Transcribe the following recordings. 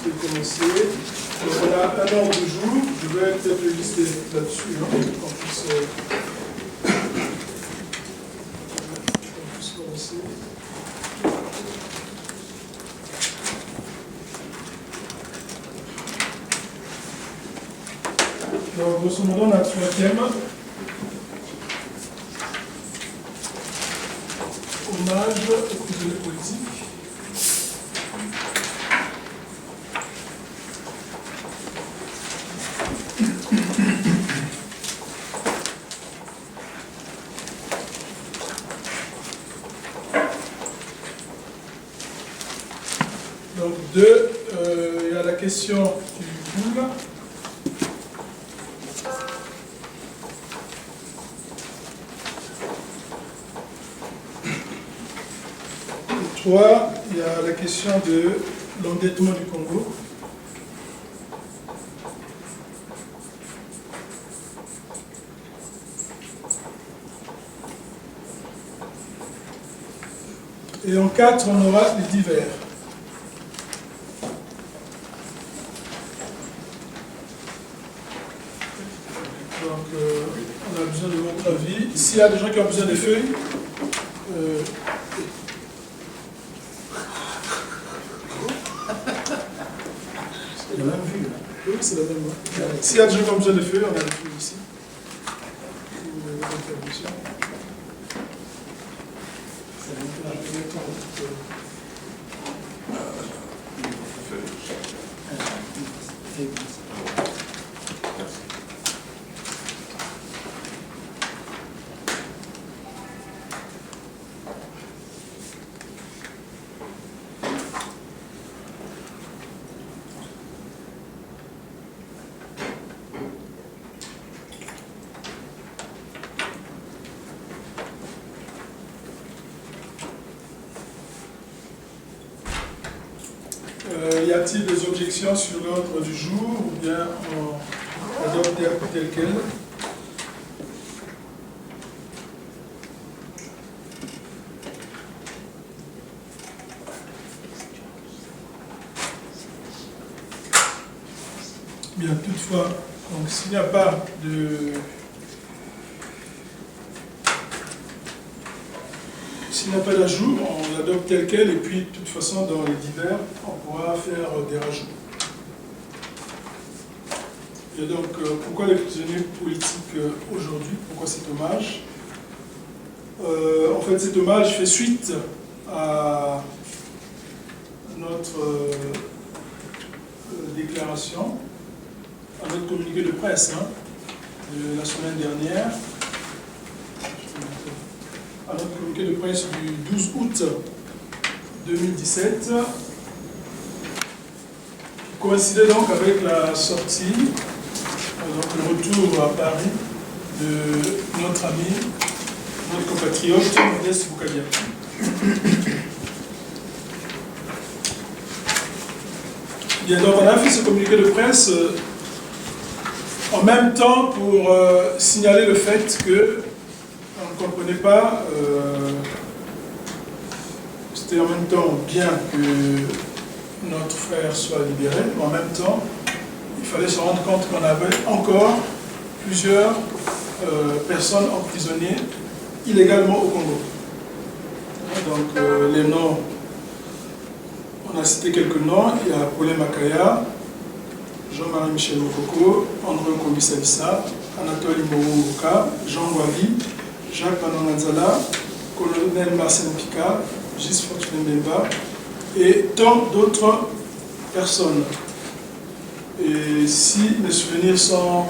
de commencer. Donc, on a un ordre du jour. Je vais peut-être le lister là-dessus, hein, pour qu'on puisse commencer. Donc, grosso modo, on a 3e. Hommage aux prisonniers politiques. Donc, 2, il y a la question du pool. 3, il y a la question de l'endettement du Congo. Et en 4, on aura les divers. Donc, on a besoin de votre avis. S'il y a des gens qui ont besoin des feuilles, c'est la même vue. Oui, c'est la même. S'il y a des gens qui ont besoin de feuilles, on a des feuilles ici. Y a-t-il des objections sur l'ordre du jour ou bien on adopte tel quel? Bien, toutefois, donc s'il n'y a pas de... S'il n'y a pas d'ajout, on l'adopte tel quel, et puis de toute façon, dans les divers, on pourra faire des rajouts. Et donc, pourquoi les prisonniers politiques aujourd'hui? Pourquoi cet hommage? En fait, cet hommage fait suite à notre déclaration, à notre communiqué de presse de la semaine dernière, à notre communiqué de presse du 12 août 2017, qui coïncidait donc avec la sortie, donc le retour à Paris de notre ami, notre compatriote Modeste Boukadia. Bien, donc on a fait ce communiqué de presse en même temps pour signaler le fait que on ne comprenait pas, c'était en même temps bien que notre frère soit libéré, mais en même temps, il fallait se rendre compte qu'on avait encore plusieurs personnes emprisonnées illégalement au Congo. Donc les noms, on a cité quelques noms, il y a Paulin Makaya, Jean-Marie Michel Okoko, André Komissalissa, Anatole Mourouka, Jean Wavi, Jacques Panonganzala, colonel Marcel Pika, Gis Fortuné Mbemba et tant d'autres personnes. Et si mes souvenirs sont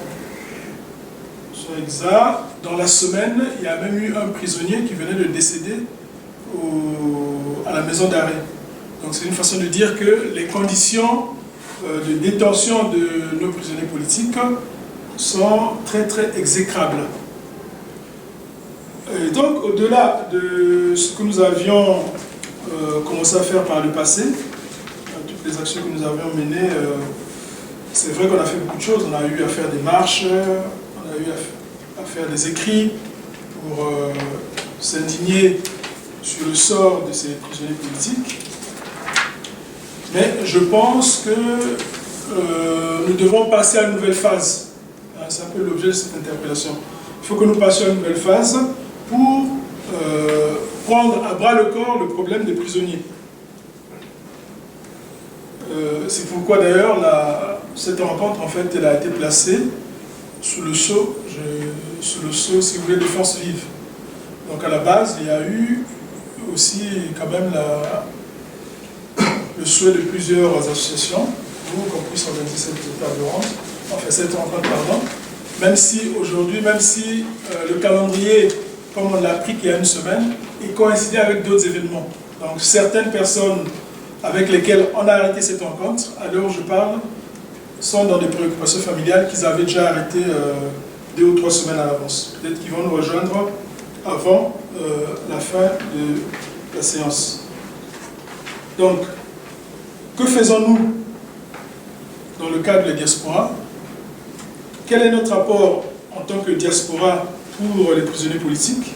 exacts, dans la semaine, il y a même eu un prisonnier qui venait de décéder à la maison d'arrêt. Donc c'est une façon de dire que les conditions de détention de nos prisonniers politiques sont très très exécrables. Et donc, au-delà de ce que nous avions commencé à faire par le passé, toutes les actions que nous avions menées, c'est vrai qu'on a fait beaucoup de choses. On a eu à faire des marches, on a eu à faire des écrits pour s'indigner sur le sort de ces prisonniers politiques. Mais je pense que nous devons passer à une nouvelle phase. C'est un peu l'objet de cette interpellation. Il faut que nous passions à une nouvelle phase pour prendre à bras le corps le problème des prisonniers. C'est pourquoi d'ailleurs cette rencontre en fait elle a été placée sous le sceau, si vous voulez, de Forces Vives. Donc à la base il y a eu aussi quand même le souhait de plusieurs associations pour qu'on puisse organiser cette table ronde, enfin cette rencontre pardon, même si aujourd'hui, même si le calendrier, comme on l'a appris qu'il y a une semaine, il coïncidait avec d'autres événements. Donc certaines personnes avec lesquelles on a arrêté cette rencontre, à l'heure où je parle, sont dans des préoccupations familiales qu'ils avaient déjà arrêtées 2 ou 3 semaines à l'avance. Peut-être qu'ils vont nous rejoindre avant la fin de la séance. Donc, que faisons-nous dans le cadre de la diaspora? Quel est notre apport en tant que diaspora pour les prisonniers politiques?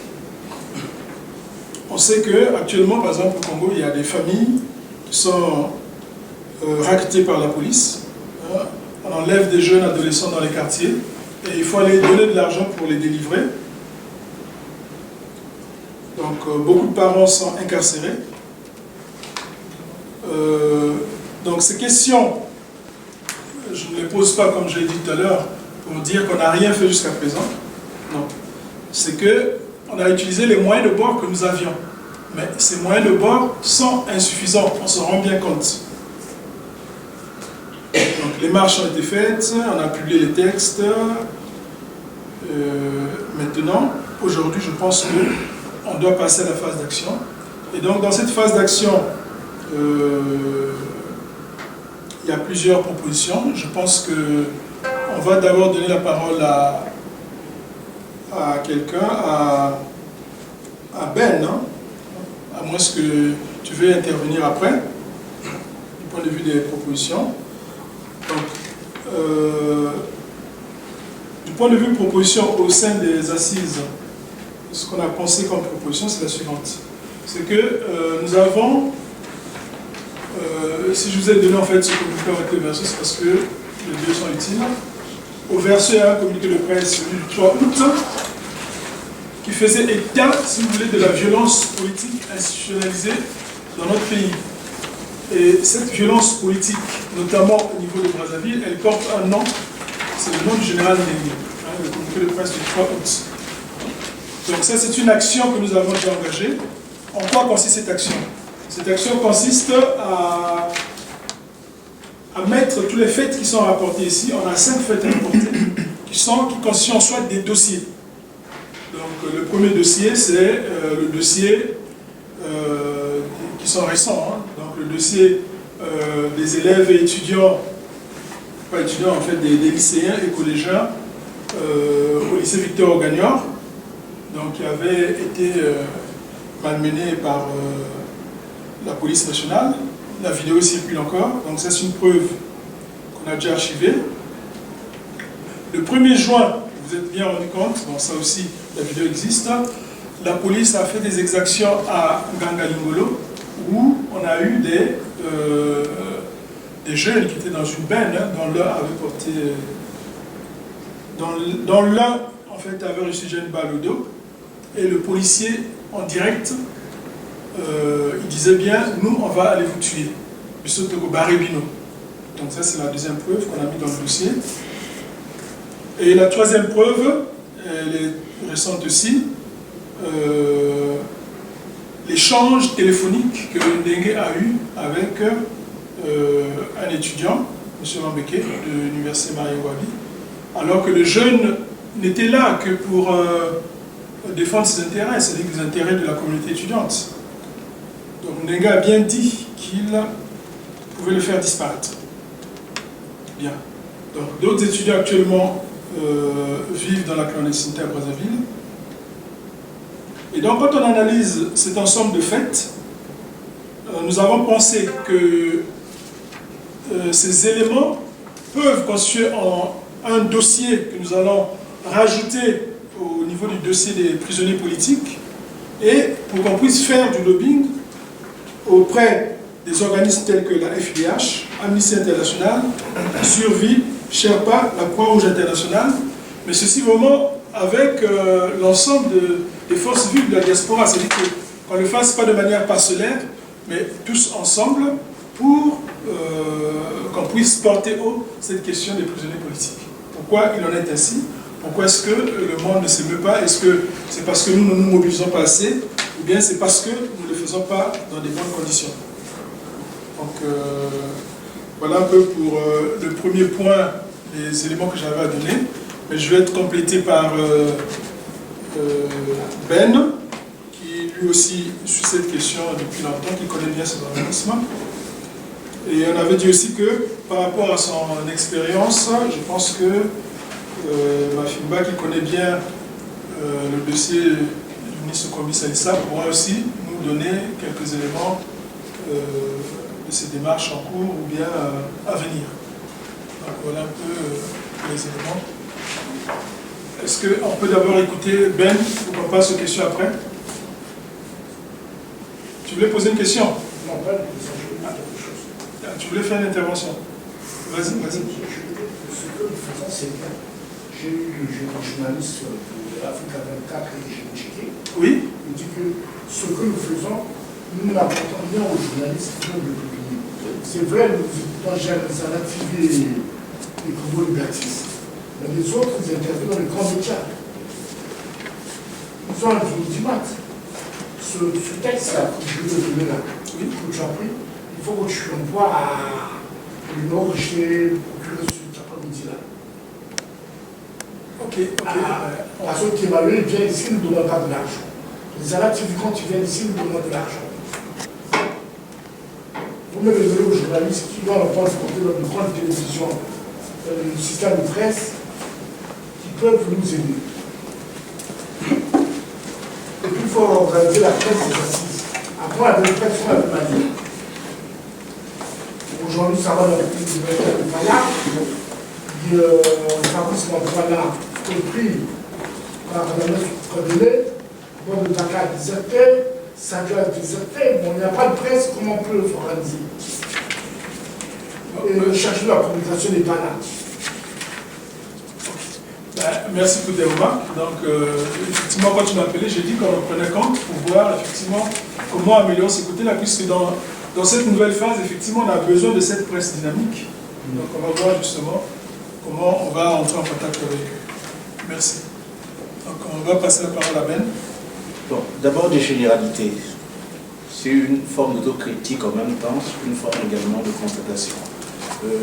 On sait qu'actuellement, par exemple, au Congo, il y a des familles qui sont rackettées par la police. On enlève des jeunes adolescents dans les quartiers et il faut aller donner de l'argent pour les délivrer. Donc, beaucoup de parents sont incarcérés. Donc, ces questions, je ne les pose pas, comme je l'ai dit tout à l'heure, pour dire qu'on n'a rien fait jusqu'à présent. Non. C'est qu'on a utilisé les moyens de bord que nous avions. Mais ces moyens de bord sont insuffisants, on se rend bien compte. Donc, les marches ont été faites, on a publié les textes. Maintenant, aujourd'hui, je pense qu'on doit passer à la phase d'action. Et donc, dans cette phase d'action, il y a plusieurs propositions. Je pense qu'on va d'abord donner la parole à quelqu'un, à Ben, hein, à moins que tu veuilles intervenir après, du point de vue des propositions. Donc, du point de vue proposition au sein des assises, ce qu'on a pensé comme proposition, c'est la suivante. C'est que nous avons, si je vous ai donné en fait ce communiqué avec le verso, c'est parce que les deux sont utiles. Au verso, il y a un communiqué de presse du 3 août qui faisait état, si vous voulez, de la violence politique institutionnalisée dans notre pays. Et cette violence politique, notamment au niveau de Brazzaville, elle porte un nom, c'est le nom du général Ndenge, le communiqué de presse du 3 août. Donc ça, c'est une action que nous avons déjà engagée. En quoi consiste cette action? Cette action consiste à mettre tous les faits qui sont rapportés ici. On a 5 faits rapportés qui constituent en soi des dossiers. Donc le premier dossier, c'est le dossier qui sont récents. Hein. Donc le dossier des élèves et étudiants, pas étudiants en fait, des lycéens et collégiens au lycée Victor Gagnor, donc qui avait été malmené par la police nationale. La vidéo circule encore, donc ça c'est une preuve qu'on a déjà archivée. Le 1er juin, vous êtes bien rendu compte, bon ça aussi la vidéo existe, la police a fait des exactions à Gangalingolo où on a eu des jeunes qui étaient dans une benne, hein, dont l'un avait porté, dont l'un en fait avait reçu une balle au dos, et le policier en direct il disait bien, nous on va aller vous tuer. Donc ça c'est la deuxième preuve qu'on a mis dans le dossier. Et la troisième preuve, elle est récente aussi, l'échange téléphonique que Ndenge a eu avec un étudiant, M. Mambeke, de l'université Marie-Wabi, alors que le jeune n'était là que pour défendre ses intérêts, c'est-à-dire les intérêts de la communauté étudiante. Donc Ndenge a bien dit qu'il pouvait le faire disparaître. Bien. Donc d'autres étudiants actuellement vivent dans la clandestinité à Brazzaville. Et donc quand on analyse cet ensemble de faits, nous avons pensé que ces éléments peuvent constituer un dossier que nous allons rajouter au niveau du dossier des prisonniers politiques, et pour qu'on puisse faire du lobbying auprès des organismes tels que la FIDH, Amnesty International, Survie, Sherpa, la Croix-Rouge internationale, mais ceci vraiment avec l'ensemble des forces vives de la diaspora. C'est-à-dire qu'on ne le fasse pas de manière parcellaire, mais tous ensemble pour qu'on puisse porter haut cette question des prisonniers politiques. Pourquoi il en est ainsi? Pourquoi est-ce que le monde ne s'émeut pas? Est-ce que c'est parce que nous ne nous mobilisons pas assez? Ou bien c'est parce que nous ne le faisons pas dans des bonnes conditions? Donc voilà un peu pour le premier point, les éléments que j'avais à donner. Mais je vais être complété par Ben, qui lui aussi suit cette question depuis longtemps, qui connaît bien cet organisme. Et on avait dit aussi que par rapport à son expérience, je pense que Mafimba, qui connaît bien le dossier du ministre Kombi Salissa, pourra aussi nous donner quelques éléments de ces démarches en cours ou bien à venir. Donc voilà un peu les éléments. Est-ce qu'on peut d'abord écouter Ben pour qu'on passe aux questions après? Tu voulais poser une question? Non, pas une question, je voulais dire quelque chose. Tu voulais faire une intervention? Vas-y, vas-y. Ce que nous faisons, c'est bien. J'ai eu un journaliste de Africa 24 et j'ai checké. Oui. Il dit que ce que nous faisons, nous l'apportons bien aux journalistes qui ont le publier. C'est vrai, nous écoutons Jean-Zana TV et Congo Libertis, mais les autres, ils interviennent dans les grands médias. Ils ont un dimat. Ce texte-là, que je vais te donner là, que tu as pris, il faut que tu l'envoies à l'enregistrer, procurer cet après-midi-là. Ok. Parce que Kémaloué vient ici, il ne demande pas de l'argent. Les Arabes, quand tu viens ici, ils nous demandent de l'argent. Vous me révélez aux journalistes qui doivent entendre porter dans une grande télévision, le système de presse, qui peuvent nous aider. Et puis il faut organiser la presse des assises. Après, la démocratie, on a de manière. Aujourd'hui, ça va dans le pays de Fana. Fabrice Montana, compris par la maître Cordélé, bon de Dakar déserté, Sadia déserté. Bon, il n'y a pas de presse, comment on peut l'organiser? Et chercher la communication des Pana. Merci pour tes remarques. Donc, effectivement, quand tu m'as appelé, j'ai dit qu'on en prenait compte pour voir effectivement comment améliorer ce côté-là, puisque dans cette nouvelle phase, effectivement, on a besoin de cette presse dynamique. Donc, on va voir justement comment on va entrer en contact avec eux. Merci. Donc, on va passer la parole à Ben. Bon, d'abord des généralités. C'est une forme d'autocritique en même temps, une forme également de constatation.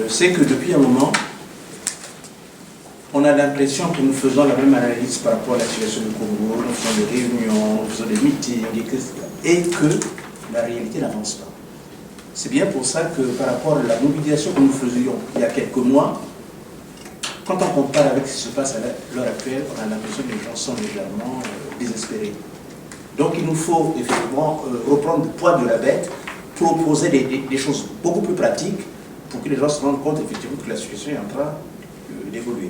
C'est que depuis un moment, on a l'impression que nous faisons la même analyse par rapport à la situation du Congo, nous faisons des réunions, nous faisons des meetings, et que la réalité n'avance pas. C'est bien pour ça que par rapport à la mobilisation que nous faisions il y a quelques mois, quand on compare avec ce qui se passe à l'heure actuelle, on a l'impression que les gens sont légèrement désespérés. Donc il nous faut effectivement reprendre le poids de la bête, proposer des choses beaucoup plus pratiques pour que les gens se rendent compte effectivement que la situation est en train d'évoluer.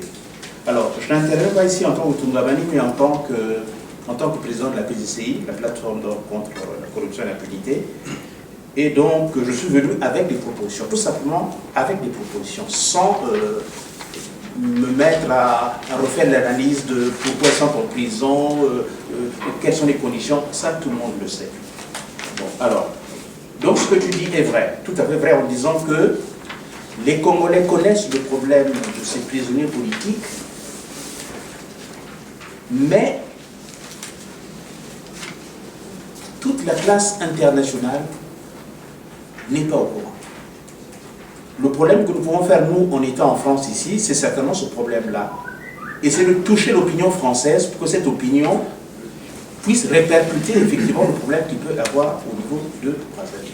Alors, je n'interviens pas ici en tant que Tungabani, mais en tant que président de la PDCI, la plateforme contre la corruption et l'impunité. Et donc, je suis venu avec des propositions, tout simplement avec des propositions, sans me mettre à refaire l'analyse de pourquoi ils sont en prison, quelles sont les conditions, ça tout le monde le sait. Bon, alors, donc ce que tu dis est vrai, tout à fait vrai en disant que les Congolais connaissent le problème de ces prisonniers politiques, mais toute la classe internationale n'est pas au courant. Le problème que nous pouvons faire, nous, en étant en France ici, c'est certainement ce problème-là. Et c'est de toucher l'opinion française pour que cette opinion puisse répercuter effectivement le problème qu'il peut avoir au niveau de Brazzaville.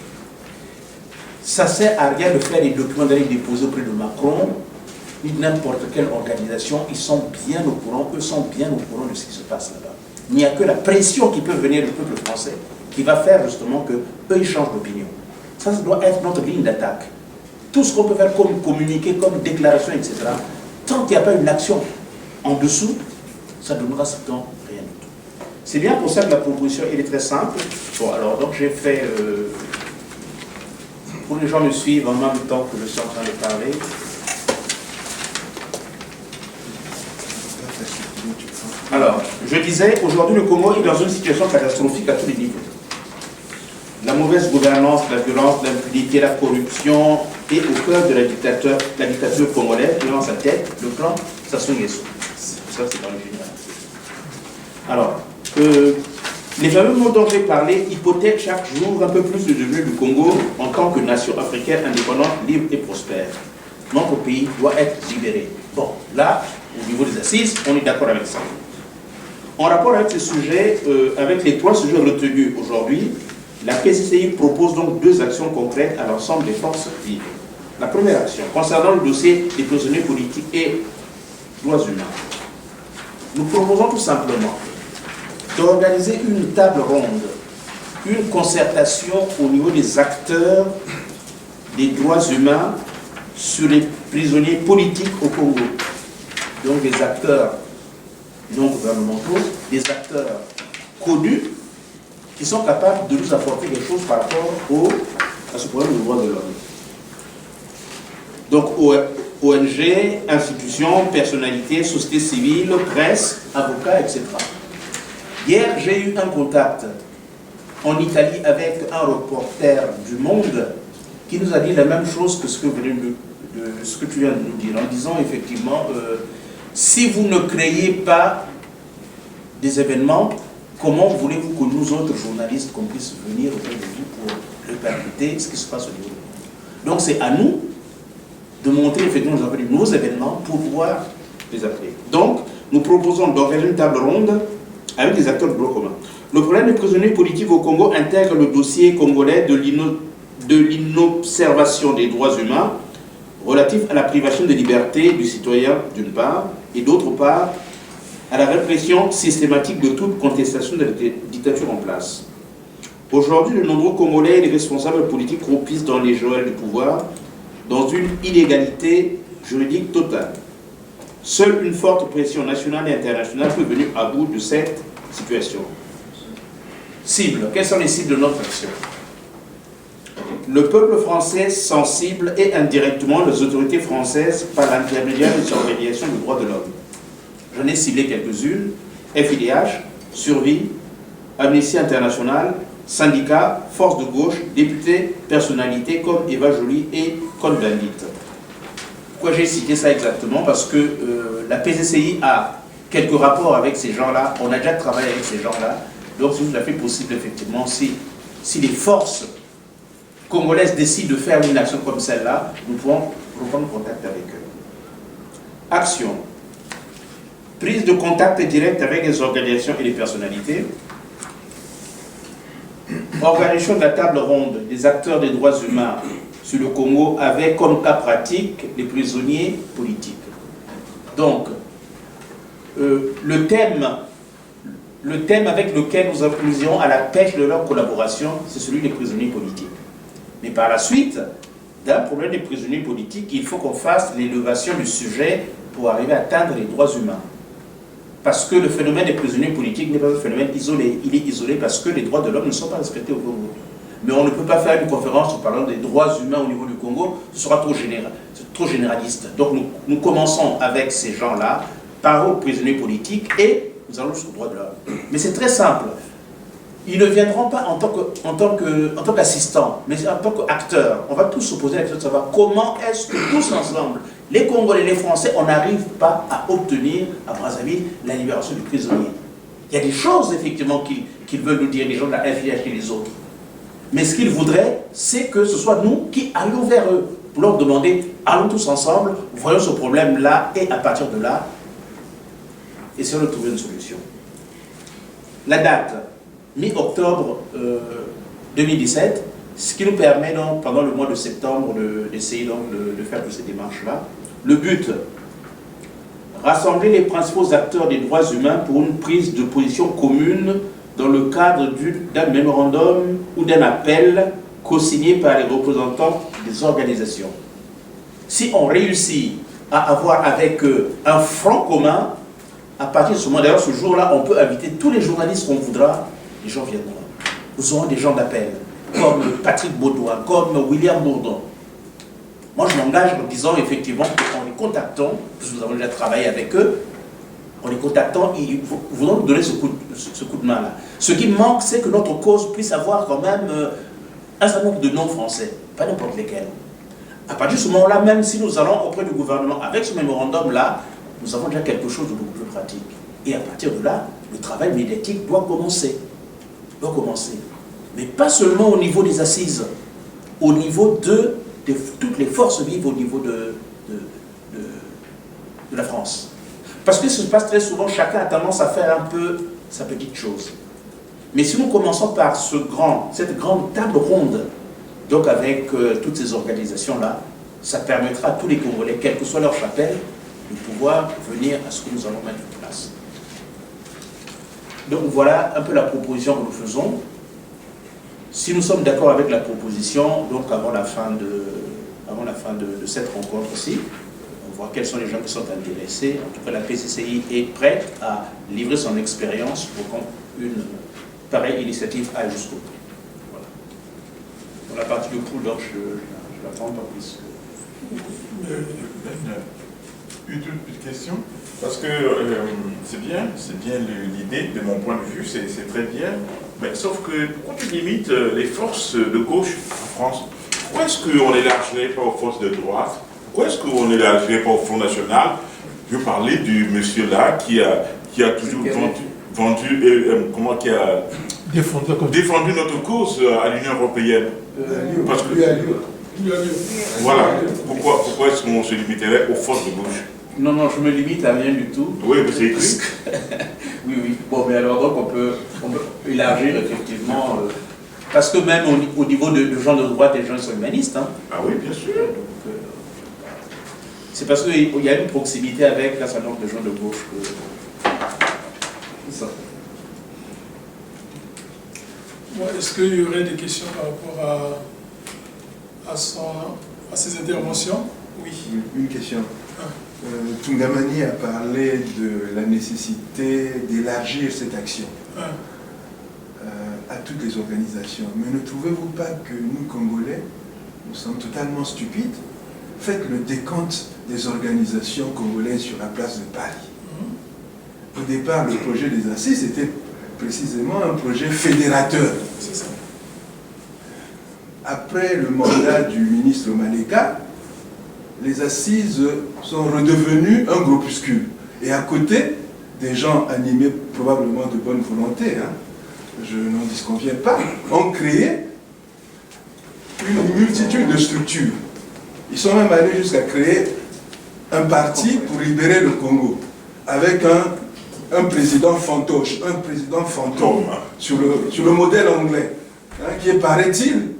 Ça ne sert à rien de faire des documents d'aller déposer auprès de Macron, ni de n'importe quelle organisation. Ils sont bien au courant, eux sont bien au courant de ce qui se passe là-bas. Il n'y a que la pression qui peut venir du peuple français qui va faire justement que eux ils changent d'opinion. Ça doit être notre ligne d'attaque. Tout ce qu'on peut faire comme communiqué, comme déclaration, etc., tant qu'il n'y a pas une action en dessous, ça donnera certainement rien du tout. C'est bien pour ça que la proposition elle est très simple. Bon, alors, donc j'ai fait pour que les gens me suivent en même temps que je suis en train de parler. Alors, je disais, aujourd'hui le Congo est dans une situation catastrophique à tous les niveaux. La mauvaise gouvernance, la violence, l'impunité, la corruption et au cœur de la dictature congolaise, devant sa tête, le clan Sassou Nguesso. Ça, c'est dans le général. Alors, les fameux mots dont j'ai parlé hypothèquent chaque jour un peu plus le devenir du Congo en tant que nation africaine indépendante, libre et prospère. Notre pays doit être libéré. Bon, là, au niveau des assises, on est d'accord avec ça. En rapport avec ce sujet, avec les 3 sujets retenus aujourd'hui, la PCCI propose donc 2 actions concrètes à l'ensemble des forces vives. La première action, concernant le dossier des prisonniers politiques et droits humains, nous proposons tout simplement d'organiser une table ronde, une concertation au niveau des acteurs des droits humains sur les prisonniers politiques au Congo. Donc des acteurs non gouvernementaux, des acteurs connus qui sont capables de nous apporter quelque chose par rapport à ce problème des droits de l'homme. Donc ONG, institutions, personnalités, sociétés civiles, presse, avocats, etc. Hier, j'ai eu un contact en Italie avec un reporter du Monde qui nous a dit la même chose que ce que tu viens de nous dire, en disant effectivement, si vous ne créez pas des événements, comment voulez-vous que nous autres journalistes qu'on puisse venir auprès de vous pour répercuter ce qui se passe au niveau du monde? Donc c'est à nous de monter effectivement nos événements pour pouvoir les appeler. Donc nous proposons d'organiser une table ronde avec des acteurs de droit commun. Le problème des prisonniers politiques au Congo intègre le dossier congolais de l'inobservation des droits humains relatif à la privation de liberté du citoyen d'une part, et d'autre part, à la répression systématique de toute contestation de la dictature en place. Aujourd'hui, de nombreux Congolais et les responsables politiques croupissent dans les geôles du pouvoir, dans une illégalité juridique totale. Seule une forte pression nationale et internationale peut venir à bout de cette situation. Cibles. Quelles sont les cibles de notre action? Le peuple français sensible et indirectement les autorités françaises par l'intermédiaire des organisations de droits de l'homme. J'en ai ciblé quelques-unes: FIDH, Survie, Amnesty International, syndicats, forces de gauche, députés, personnalités comme Eva Joly et Cohn-Bendit. Pourquoi j'ai cité ça exactement? Parce que la PCCI a quelques rapports avec ces gens-là, on a déjà travaillé avec ces gens-là, donc c'est tout à fait possible effectivement si les forces congolaises décident de faire une action comme celle-là, nous pouvons reprendre contact avec eux. Action. Prise de contact direct avec les organisations et les personnalités. Organisation de la table ronde des acteurs des droits humains sur le Congo avec comme cas pratique les prisonniers politiques. Donc, le thème avec lequel nous irons à la pêche de leur collaboration, c'est celui des prisonniers politiques. Mais par la suite, d'un problème des prisonniers politiques, il faut qu'on fasse l'élévation du sujet pour arriver à atteindre les droits humains. Parce que le phénomène des prisonniers politiques n'est pas un phénomène isolé. Il est isolé parce que les droits de l'homme ne sont pas respectés au Congo. Mais on ne peut pas faire une conférence en parlant des droits humains au niveau du Congo, ce sera trop généraliste. Donc nous commençons avec ces gens-là, par aux prisonniers politiques, et nous allons jusqu'aux droits de l'homme. Mais c'est très simple. Ils ne viendront pas en tant qu'assistants, mais en tant qu'acteurs. On va tous se poser la question de savoir comment est-ce que tous ensemble, les Congolais et les Français, on n'arrive pas à obtenir à Brazzaville la libération du prisonnier. Il y a des choses effectivement qu'ils veulent nous dire, les gens de la FIH et les autres. Mais ce qu'ils voudraient, c'est que ce soit nous qui allions vers eux pour leur demander, allons tous ensemble, voyons ce problème-là, et à partir de là, essayons de trouver une solution. La date, mi-octobre 2017, ce qui nous permet donc, pendant le mois de septembre, d'essayer donc de faire toutes ces démarches-là. Le but, rassembler les principaux acteurs des droits humains pour une prise de position commune dans le cadre d'un mémorandum ou d'un appel co-signé par les représentants des organisations. Si on réussit à avoir avec eux un front commun, à partir de ce moment, d'ailleurs ce jour-là, on peut inviter tous les journalistes qu'on voudra, les gens viendront. Nous aurons des gens d'appel. comme Patrick Baudouin, comme William Bourdon. Moi, je m'engage en disant effectivement qu'en les contactant, parce que nous avons déjà travaillé avec eux, en les contactant, ils voudront nous donner ce coup de main-là. Ce qui me manque, c'est que notre cause puisse avoir quand même un certain nombre de noms français, pas n'importe lesquels. À partir de ce moment-là, même si nous allons auprès du gouvernement avec ce mémorandum-là, nous avons déjà quelque chose de beaucoup plus pratique. Et à partir de là, le travail médiatique doit commencer. Mais pas seulement au niveau des assises, au niveau de toutes les forces vives au niveau de la France. Parce que ce qui se passe très souvent, chacun a tendance à faire un peu sa petite chose. Mais si nous commençons par cette grande table ronde, donc avec toutes ces organisations-là, ça permettra à tous les Congolais, quelle que soit leur chapelle, de pouvoir venir à ce que nous allons mettre en place. Donc voilà un peu la proposition que nous faisons. Si nous sommes d'accord avec la proposition, donc avant la fin de cette rencontre-ci, on voit quels sont les gens qui sont intéressés. En tout cas, la PCCI est prête à livrer son expérience pour qu'une pareille initiative aille jusqu'au bout. Voilà. Pour la partie du pool, donc je ne l'attends pas plus. Une toute petite question, parce que c'est bien l'idée, de mon point de vue, c'est très bien, mais sauf que pourquoi tu limites les forces de gauche en France? Pourquoi est-ce qu'on n'élargirait pas aux forces de droite? Pourquoi est-ce qu'on n'élargirait pas au Front National? Je veux parler du monsieur là qui a toujours défendu notre cause à l'Union européenne. Parce que voilà, pourquoi est-ce qu'on se limiterait aux forces de gauche? Non, je me limite à rien du tout. Oui, mais c'est écrit. Oui. Bon, mais alors donc on peut élargir effectivement, parce que même au niveau de gens de droite, les gens sont humanistes. Hein. Ah oui, bien sûr. C'est parce qu'il y a une proximité avec un certain nombre de gens de gauche. C'est ça. Est-ce qu'il y aurait des questions par rapport à ces interventions? Oui. Une question. Tungamani a parlé de la nécessité d'élargir cette action à toutes les organisations. Mais ne trouvez-vous pas que nous, Congolais, nous sommes totalement stupides? Faites le décompte des organisations congolaises sur la place de Paris. Au départ, le projet des assises était précisément un projet fédérateur. C'est ça. Après le mandat du ministre Maleka, les assises sont redevenues un groupuscule. Et à côté, des gens animés probablement de bonne volonté, je n'en disconviens pas, ont créé une multitude de structures. Ils sont même allés jusqu'à créer un parti pour libérer le Congo, avec un président fantoche, un président fantôme, sur le modèle anglais, qui est, paraît-il,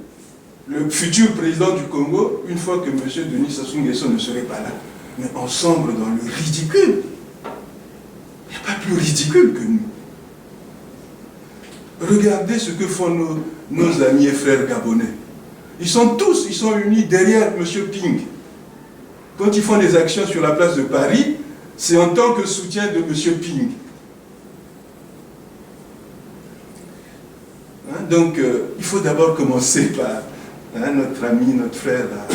le futur président du Congo, une fois que M. Denis Sassou Nguesso ne serait pas là. Mais on sombre dans le ridicule. Il n'y a pas plus ridicule que nous. Regardez ce que font nos amis et frères gabonais. Ils sont unis derrière M. Ping. Quand ils font des actions sur la place de Paris, c'est en tant que soutien de M. Ping. Donc, il faut d'abord commencer par... notre ami, notre frère a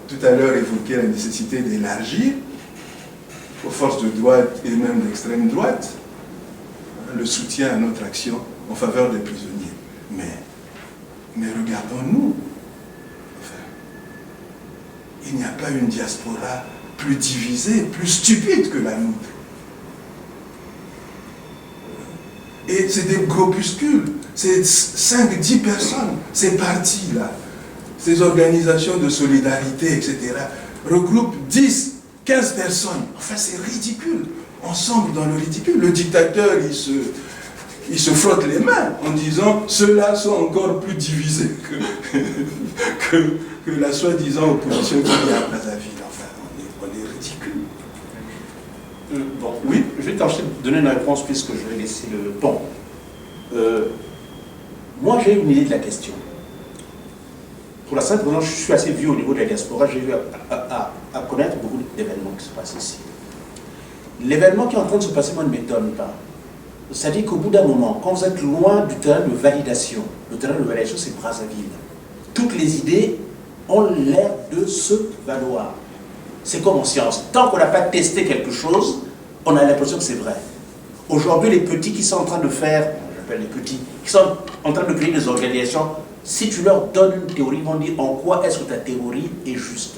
tout à l'heure évoqué la nécessité d'élargir aux forces de droite et même d'extrême droite le soutien à notre action en faveur des prisonniers. Mais regardons-nous. Enfin, il n'y a pas une diaspora plus divisée, plus stupide que la nôtre. Et c'est des groupuscules, c'est 5-10 personnes, ces partis-là, ces organisations de solidarité, etc., regroupent 10, 15 personnes. Enfin, c'est ridicule. On sombre dans le ridicule. Le dictateur, il se frotte les mains en disant « ceux-là sont encore plus divisés que la soi-disant opposition qu'il y a à Brazzaville. » Enfin, on est ridicule. Bon, oui, je vais tenter de donner une réponse puisque je vais laisser le... Bon. Moi, j'ai une idée de la question. Pour la simple raison, je suis assez vieux au niveau de la diaspora, j'ai eu à connaître beaucoup d'événements qui se passent ici. L'événement qui est en train de se passer, moi, ne m'étonne pas. C'est-à-dire qu'au bout d'un moment, quand vous êtes loin du terrain de validation, le terrain de validation c'est Brazzaville. Toutes les idées ont l'air de se valoir. C'est comme en science. Tant qu'on n'a pas testé quelque chose, on a l'impression que c'est vrai. Aujourd'hui, les petits qui sont en train de faire, j'appelle les petits, qui sont en train de créer des organisations, si tu leur donnes une théorie, ils vont dire en quoi est-ce que ta théorie est juste,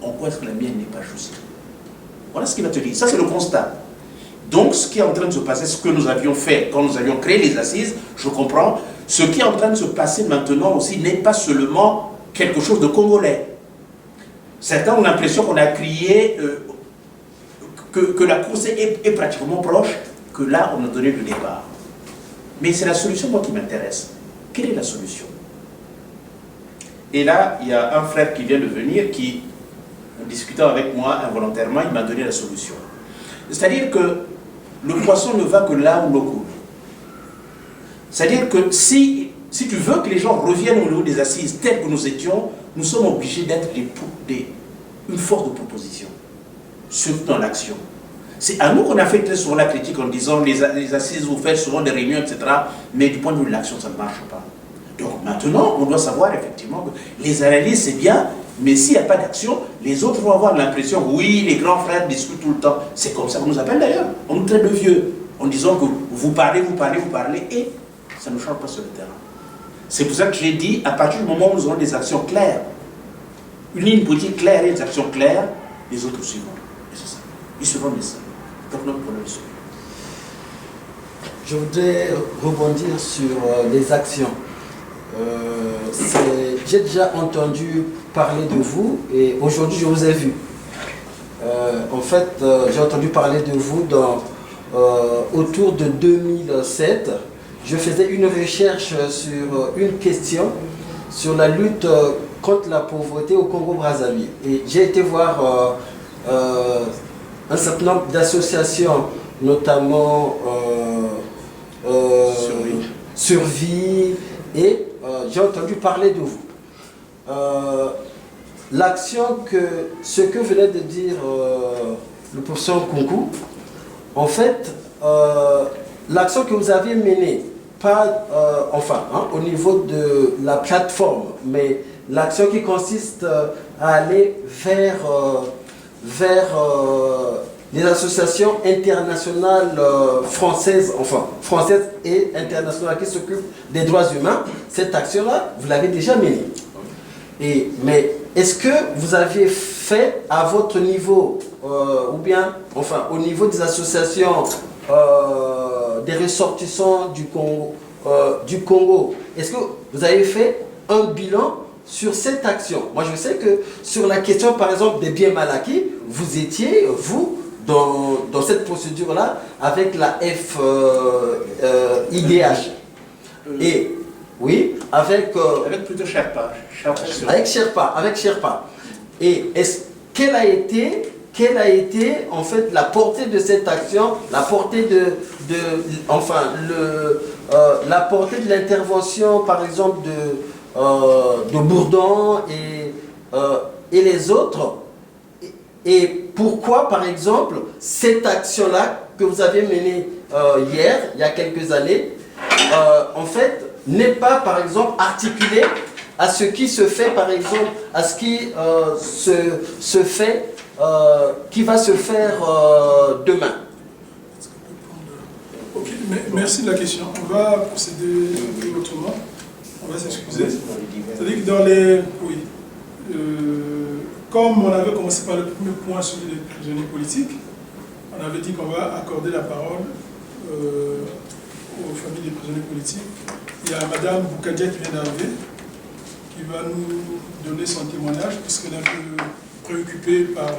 en quoi est-ce que la mienne n'est pas juste. Voilà ce qu'il va te dire. Ça, c'est le constat. Donc, ce qui est en train de se passer, ce que nous avions fait quand nous avions créé les assises, je comprends, ce qui est en train de se passer maintenant aussi n'est pas seulement quelque chose de congolais. Certains ont l'impression qu'on a crié que la course est pratiquement proche, que là, on a donné le départ. Mais c'est la solution, moi, qui m'intéresse. Quelle est la solution? Et là, il y a un frère qui vient de venir, qui, en discutant avec moi involontairement, il m'a donné la solution. C'est-à-dire que le poisson ne va que là où l'eau coule. C'est-à-dire que si tu veux que les gens reviennent au niveau des assises telles que nous étions, nous sommes obligés d'être une force de proposition, surtout dans l'action. C'est à nous qu'on a fait très souvent la critique en disant les assises, vous faites souvent des réunions, etc. Mais du point de vue de l'action, ça ne marche pas. Donc maintenant, on doit savoir effectivement que les analyses, c'est bien, mais s'il n'y a pas d'action, les autres vont avoir l'impression, oui, les grands frères discutent tout le temps. C'est comme ça qu'on nous appelle d'ailleurs. On nous traite de vieux, en disant que vous parlez, et ça ne change pas sur le terrain. C'est pour ça que j'ai dit, à partir du moment où nous aurons des actions claires, une ligne politique claire et des actions claires, les autres suivront. Et c'est ça. Ils suivront les seuls. Donc notre problème est celui. Je voudrais rebondir sur les actions. J'ai déjà entendu parler de vous et aujourd'hui je vous ai vu. En fait, j'ai entendu parler de vous autour de 2007. Je faisais une recherche sur une question sur la lutte contre la pauvreté au Congo-Brazzaville. Et j'ai été voir un certain nombre d'associations, notamment Survie, et j'ai entendu parler de vous. Ce que venait de dire le professeur Nkunku, en fait, l'action que vous aviez menée, pas au niveau de la plateforme, mais l'action qui consiste à aller vers les associations internationales françaises et internationales qui s'occupent des droits humains, cette action-là, vous l'avez déjà menée. Mais est-ce que vous aviez fait à votre niveau, ou bien, au niveau des associations des ressortissants du Congo, est-ce que vous avez fait un bilan sur cette action? Moi, je sais que sur la question, par exemple, des biens mal acquis, vous étiez, vous, dans cette procédure-là, avec la FIDH. Et, oui, avec plutôt Sherpa. Avec Sherpa. Et quelle a été en fait la portée de cette action, la portée la portée de l'intervention, par exemple, de Bourdon et les autres, et pourquoi, par exemple, cette action-là que vous avez menée il y a quelques années, en fait, n'est pas, par exemple, articulée à ce qui se fait, par exemple, à ce qui se fait, qui va se faire demain. Ok, merci de la question. On va procéder autrement. On va s'excuser. C'est-à-dire que dans les... Oui. Comme on avait commencé par le premier point sur les prisonniers politiques, on avait dit qu'on va accorder la parole aux familles des prisonniers politiques. Il y a Madame Boukadia qui vient d'arriver, qui va nous donner son témoignage, puisqu'elle est un peu préoccupée par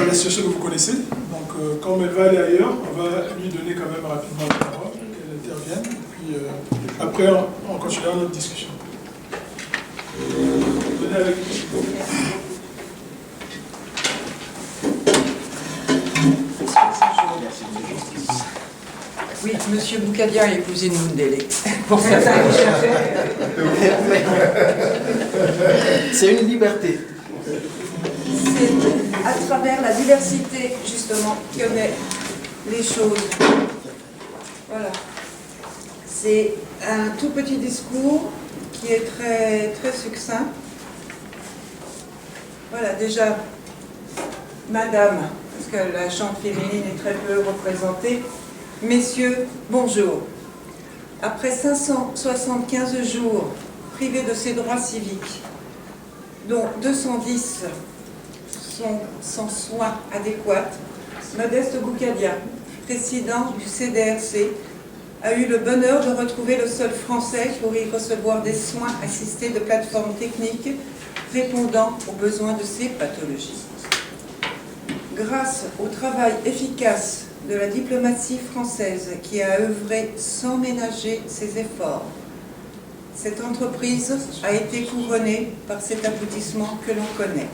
la situation que vous connaissez. Donc, comme elle va aller ailleurs, on va lui donner quand même rapidement la parole, qu'elle intervienne. Et puis, après, on continuera notre discussion. Venez avec nous. Oui, M. Boukadia a épousé Mundele. C'est une liberté. C'est à travers la diversité, justement, qu'on est les choses. Voilà. C'est un tout petit discours qui est très, très succinct. Voilà, déjà, Madame, parce que la chambre féminine est très peu représentée. Messieurs, bonjour. Après 575 jours privés de ses droits civiques, dont 210 sont sans soins adéquats, Modeste Boukadia, président du CDRC, a eu le bonheur de retrouver le sol français pour y recevoir des soins assistés de plateformes techniques répondant aux besoins de ces pathologies. Grâce au travail efficace de la diplomatie française qui a œuvré sans ménager ses efforts, cette entreprise a été couronnée par cet aboutissement que l'on connaît.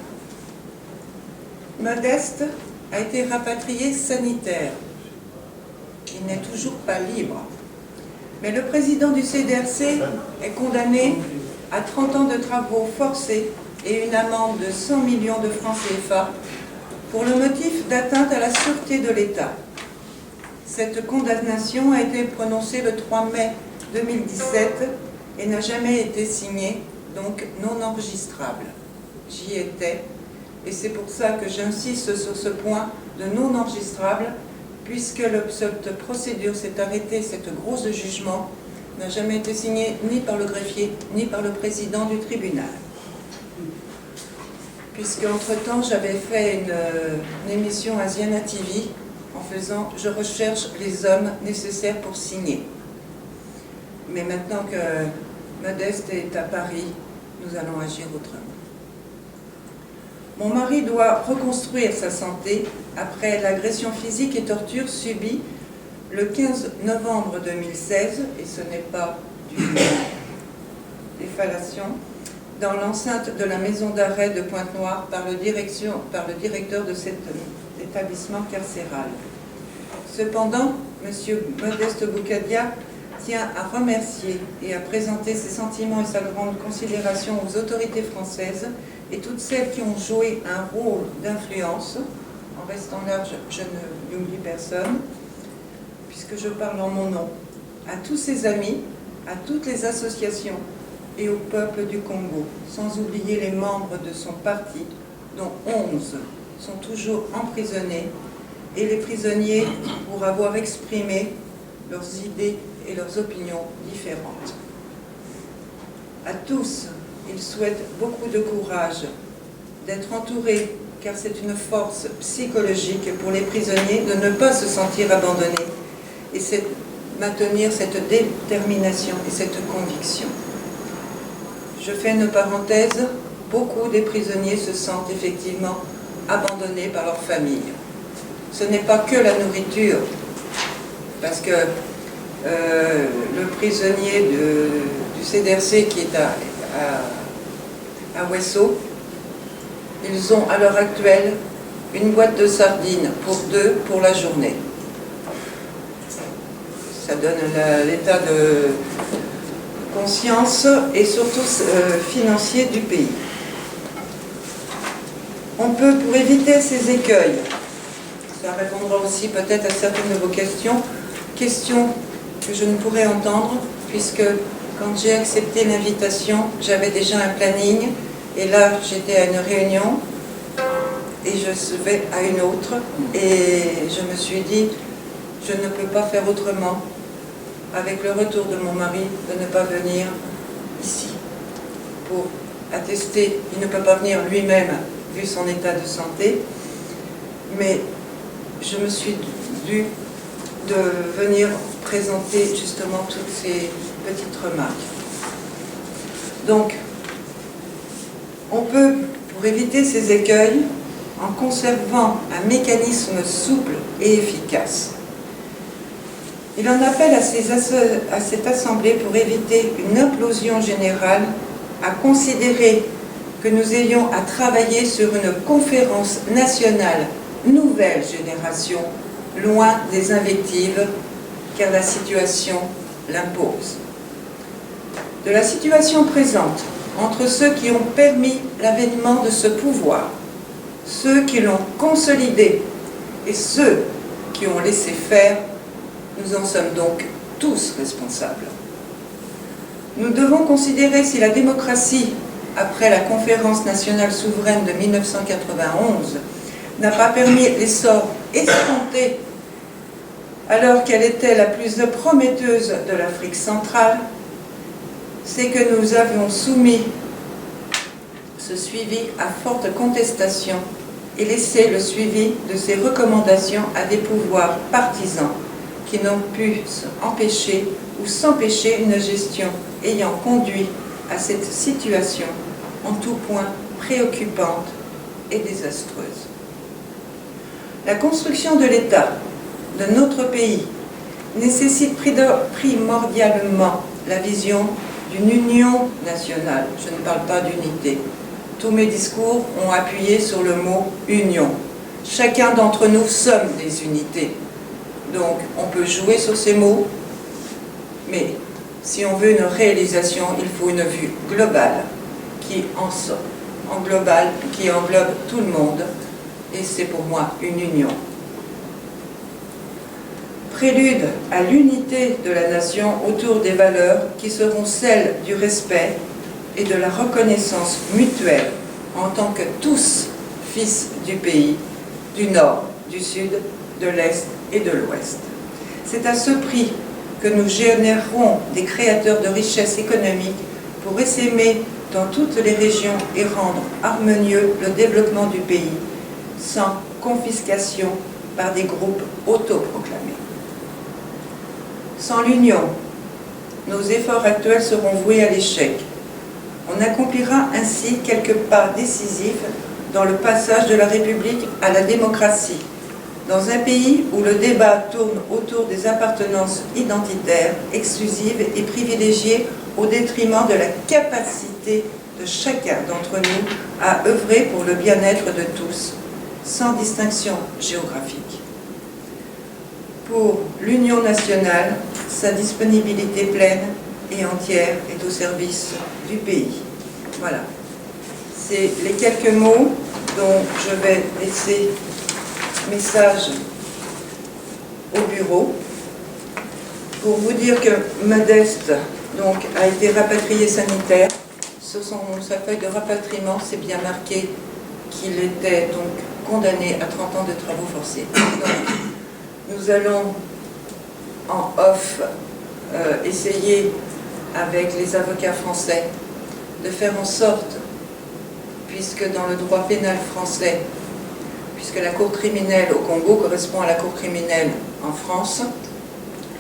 Modeste a été rapatrié sanitaire. Il n'est toujours pas libre. Mais le président du CDRC est condamné à 30 ans de travaux forcés et une amende de 100 millions de francs CFA pour le motif d'atteinte à la sûreté de l'État. Cette condamnation a été prononcée le 3 mai 2017 et n'a jamais été signée, donc non enregistrable. J'y étais, et c'est pour ça que j'insiste sur ce point de non enregistrable, puisque cette procédure s'est arrêtée, cette grosse jugement, n'a jamais été signée ni par le greffier, ni par le président du tribunal. Puisque entre-temps, j'avais fait une émission à Ziana TV en faisant « Je recherche les hommes nécessaires pour signer ». Mais maintenant que Modeste est à Paris, nous allons agir autrement. Mon mari doit reconstruire sa santé après l'agression physique et torture subie le 15 novembre 2016, et ce n'est pas du défalation, dans l'enceinte de la maison d'arrêt de Pointe-Noire par le directeur de cet établissement carcéral. Cependant, M. Modeste Boukadia tient à remercier et à présenter ses sentiments et sa grande considération aux autorités françaises et toutes celles qui ont joué un rôle d'influence. En restant là, je n'oublie personne, puisque je parle en mon nom, à tous ses amis, à toutes les associations et au peuple du Congo, sans oublier les membres de son parti, dont 11 sont toujours emprisonnés, et les prisonniers pour avoir exprimé leurs idées et leurs opinions différentes. À tous, il souhaite beaucoup de courage, d'être entourés, car c'est une force psychologique pour les prisonniers de ne pas se sentir abandonnés, et c'est maintenir cette détermination et cette conviction. Je fais une parenthèse, beaucoup des prisonniers se sentent effectivement abandonnés par leur famille. Ce n'est pas que la nourriture, parce que le prisonnier du CDRC qui est à Ouesso, ils ont à l'heure actuelle une boîte de sardines pour 2 pour la journée. Ça donne l'état de conscience et surtout financier du pays. On peut, pour éviter ces écueils, ça répondra aussi peut-être à certaines de vos questions que je ne pourrais entendre, puisque quand j'ai accepté l'invitation, j'avais déjà un planning, et là j'étais à une réunion, et je vais à une autre, et je me suis dit, je ne peux pas faire autrement, avec le retour de mon mari, de ne pas venir ici, pour attester, il ne peut pas venir lui-même, vu son état de santé, mais je me suis dû de venir présenter justement toutes ces petites remarques. Donc, on peut, pour éviter ces écueils, en conservant un mécanisme souple et efficace. Il en appelle à cette assemblée pour éviter une implosion générale, à considérer que nous ayons à travailler sur une conférence nationale nouvelle génération, loin des invectives, car la situation l'impose. De la situation présente, entre ceux qui ont permis l'avènement de ce pouvoir, ceux qui l'ont consolidé et ceux qui ont laissé faire, nous en sommes donc tous responsables. Nous devons considérer si la démocratie, après la conférence nationale souveraine de 1991, n'a pas permis l'essor escompté alors qu'elle était la plus prometteuse de l'Afrique centrale, c'est que nous avions soumis ce suivi à forte contestation et laissé le suivi de ces recommandations à des pouvoirs partisans qui n'ont pu empêcher ou s'empêcher une gestion ayant conduit à cette situation en tout point préoccupante et désastreuse. La construction de l'État de notre pays nécessite primordialement la vision d'une union nationale. Je ne parle pas d'unité. Tous mes discours ont appuyé sur le mot « union ». Chacun d'entre nous sommes des unités. Donc, on peut jouer sur ces mots, mais si on veut une réalisation, il faut une vue globale qui englobe tout le monde, et c'est pour moi une union. Prélude à l'unité de la nation autour des valeurs qui seront celles du respect et de la reconnaissance mutuelle en tant que tous fils du pays, du nord, du sud, de l'est et de l'ouest. C'est à ce prix que nous générerons des créateurs de richesses économiques pour essaimer dans toutes les régions et rendre harmonieux le développement du pays, sans confiscation par des groupes autoproclamés. Sans l'union, nos efforts actuels seront voués à l'échec. On accomplira ainsi quelques pas décisifs dans le passage de la République à la démocratie, dans un pays où le débat tourne autour des appartenances identitaires, exclusives et privilégiées au détriment de la capacité de chacun d'entre nous à œuvrer pour le bien-être de tous, sans distinction géographique. Pour l'Union nationale, sa disponibilité pleine et entière est au service du pays. Voilà. C'est les quelques mots dont je vais laisser message au bureau pour vous dire que Modeste donc, a été rapatrié sanitaire. Sur sa feuille de rapatriement, c'est bien marqué qu'il était donc condamné à 30 ans de travaux forcés. Donc, nous allons en off essayer avec les avocats français de faire en sorte, puisque dans le droit pénal français, puisque la cour criminelle au Congo correspond à la cour criminelle en France,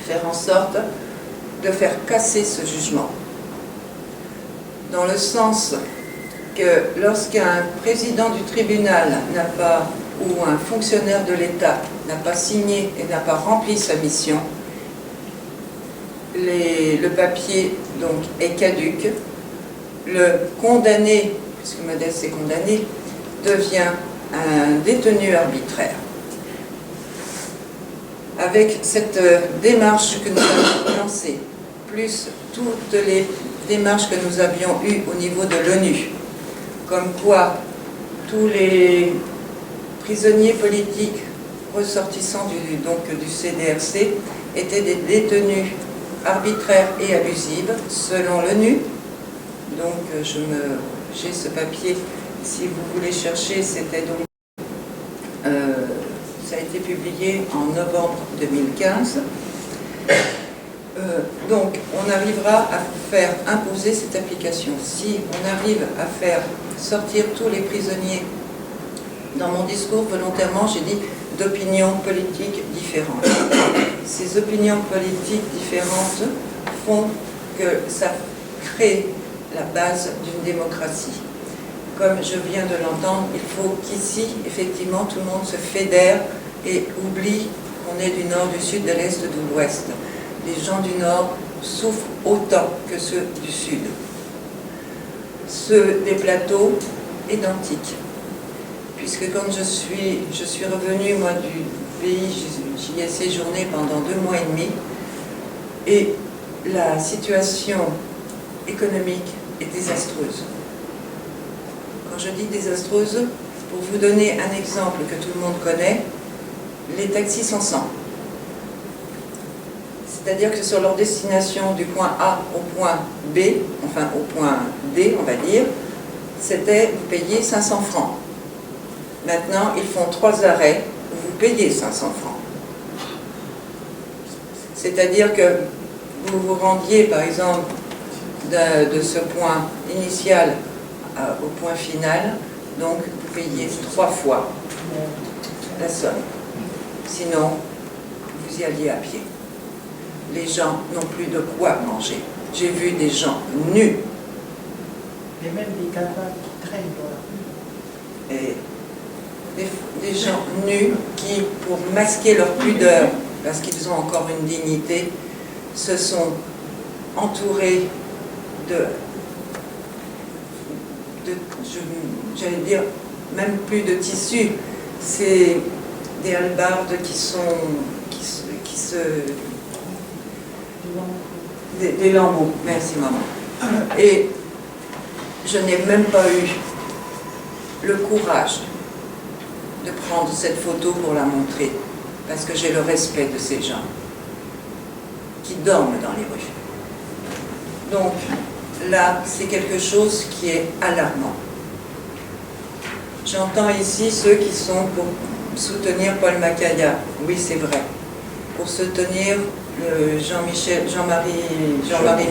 faire en sorte de faire casser ce jugement. Dans le sens que lorsqu'un président du tribunal n'a pas, ou un fonctionnaire de l'État n'a pas signé et n'a pas rempli sa mission, le papier donc est caduc, le condamné, puisque Modeste est condamné, devient un détenu arbitraire. Avec cette démarche que nous avons lancée, plus toutes les démarches que nous avions eues au niveau de l'ONU, comme quoi tous les prisonniers politiques ressortissants du CDRC étaient des détenus arbitraires et abusifs, selon l'ONU. Donc j'ai ce papier, si vous voulez chercher, c'était donc ça a été publié en novembre 2015. Donc on arrivera à faire imposer cette application. Si on arrive à faire sortir tous les prisonniers, dans mon discours volontairement j'ai dit d'opinions politiques différentes. Ces opinions politiques différentes font que ça crée la base d'une démocratie. Comme je viens de l'entendre, il faut qu'ici, effectivement, tout le monde se fédère et oublie qu'on est du nord, du sud, de l'est, de l'ouest. Les gens du nord souffrent autant que ceux du sud. Ceux des plateaux, identiques. Puisque quand je suis revenue, moi, du pays, j'y ai séjourné pendant 2 mois et demi, et la situation économique est désastreuse. Quand je dis désastreuse, pour vous donner un exemple que tout le monde connaît, les taxis sont 100. C'est-à-dire que sur leur destination du point A au point B, enfin au point D, on va dire, c'était vous payez 500 francs. Maintenant, ils font 3 arrêts où vous payez 500 francs. C'est-à-dire que vous vous rendiez, par exemple, de ce point initial au point final, donc vous payez 3 fois la somme. Sinon, vous y alliez à pied. Les gens n'ont plus de quoi manger. J'ai vu des gens nus. Et même des cadavres qui traînent dans la rue. Et des gens nus qui, pour masquer leur pudeur, parce qu'ils ont encore une dignité, se sont entourés j'allais dire, même plus de tissu. C'est des hallebardes qui se... Des lambeaux, merci maman. Et je n'ai même pas eu le courage de prendre cette photo pour la montrer, parce que j'ai le respect de ces gens qui dorment dans les rues. Donc là, c'est quelque chose qui est alarmant. J'entends ici ceux qui sont pour soutenir Paul Macaya. Oui, c'est vrai. Pour soutenir Jean-Marie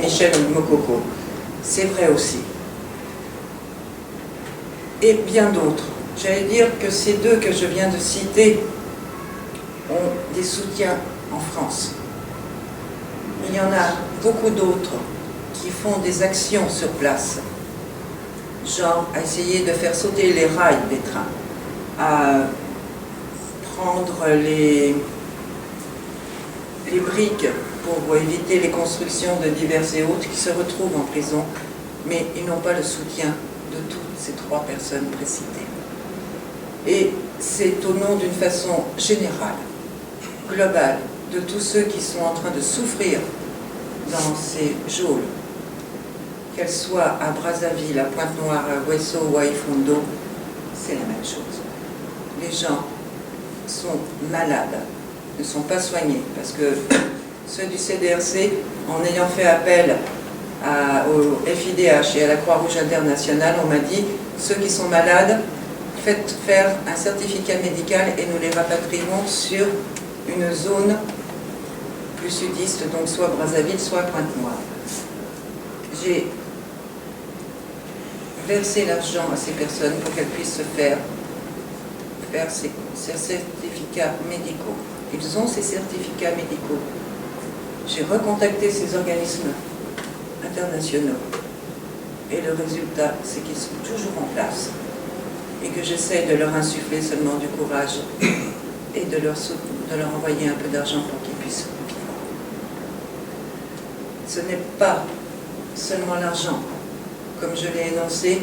Michel Mokoko. C'est vrai aussi. Et bien d'autres. J'allais dire que ces deux que je viens de citer ont des soutiens en France. Il y en a beaucoup d'autres qui font des actions sur place, genre à essayer de faire sauter les rails des trains, à prendre les briques pour éviter les constructions de diverses et autres qui se retrouvent en prison, mais ils n'ont pas le soutien de toutes ces 3 personnes précitées. Et c'est au nom d'une façon générale, globale, de tous ceux qui sont en train de souffrir dans ces geôles, qu'elles soient à Brazzaville, à Pointe-Noire, à Ouesso ou à Ifundo, c'est la même chose. Les gens sont malades, ne sont pas soignés, parce que ceux du CDRC, en ayant fait appel au FIDH et à la Croix-Rouge internationale, on m'a dit, ceux qui sont malades, faites faire un certificat médical et nous les rapatrierons sur une zone plus sudiste, donc soit Brazzaville, soit Pointe-Noire. J'ai versé l'argent à ces personnes pour qu'elles puissent se faire ces certificats médicaux. Ils ont ces certificats médicaux. J'ai recontacté ces organismes internationaux et le résultat, c'est qu'ils sont toujours en place et que j'essaie de leur insuffler seulement du courage et de leur envoyer un peu d'argent pour qu'ils puissent vivre. Ce n'est pas seulement l'argent, comme je l'ai énoncé,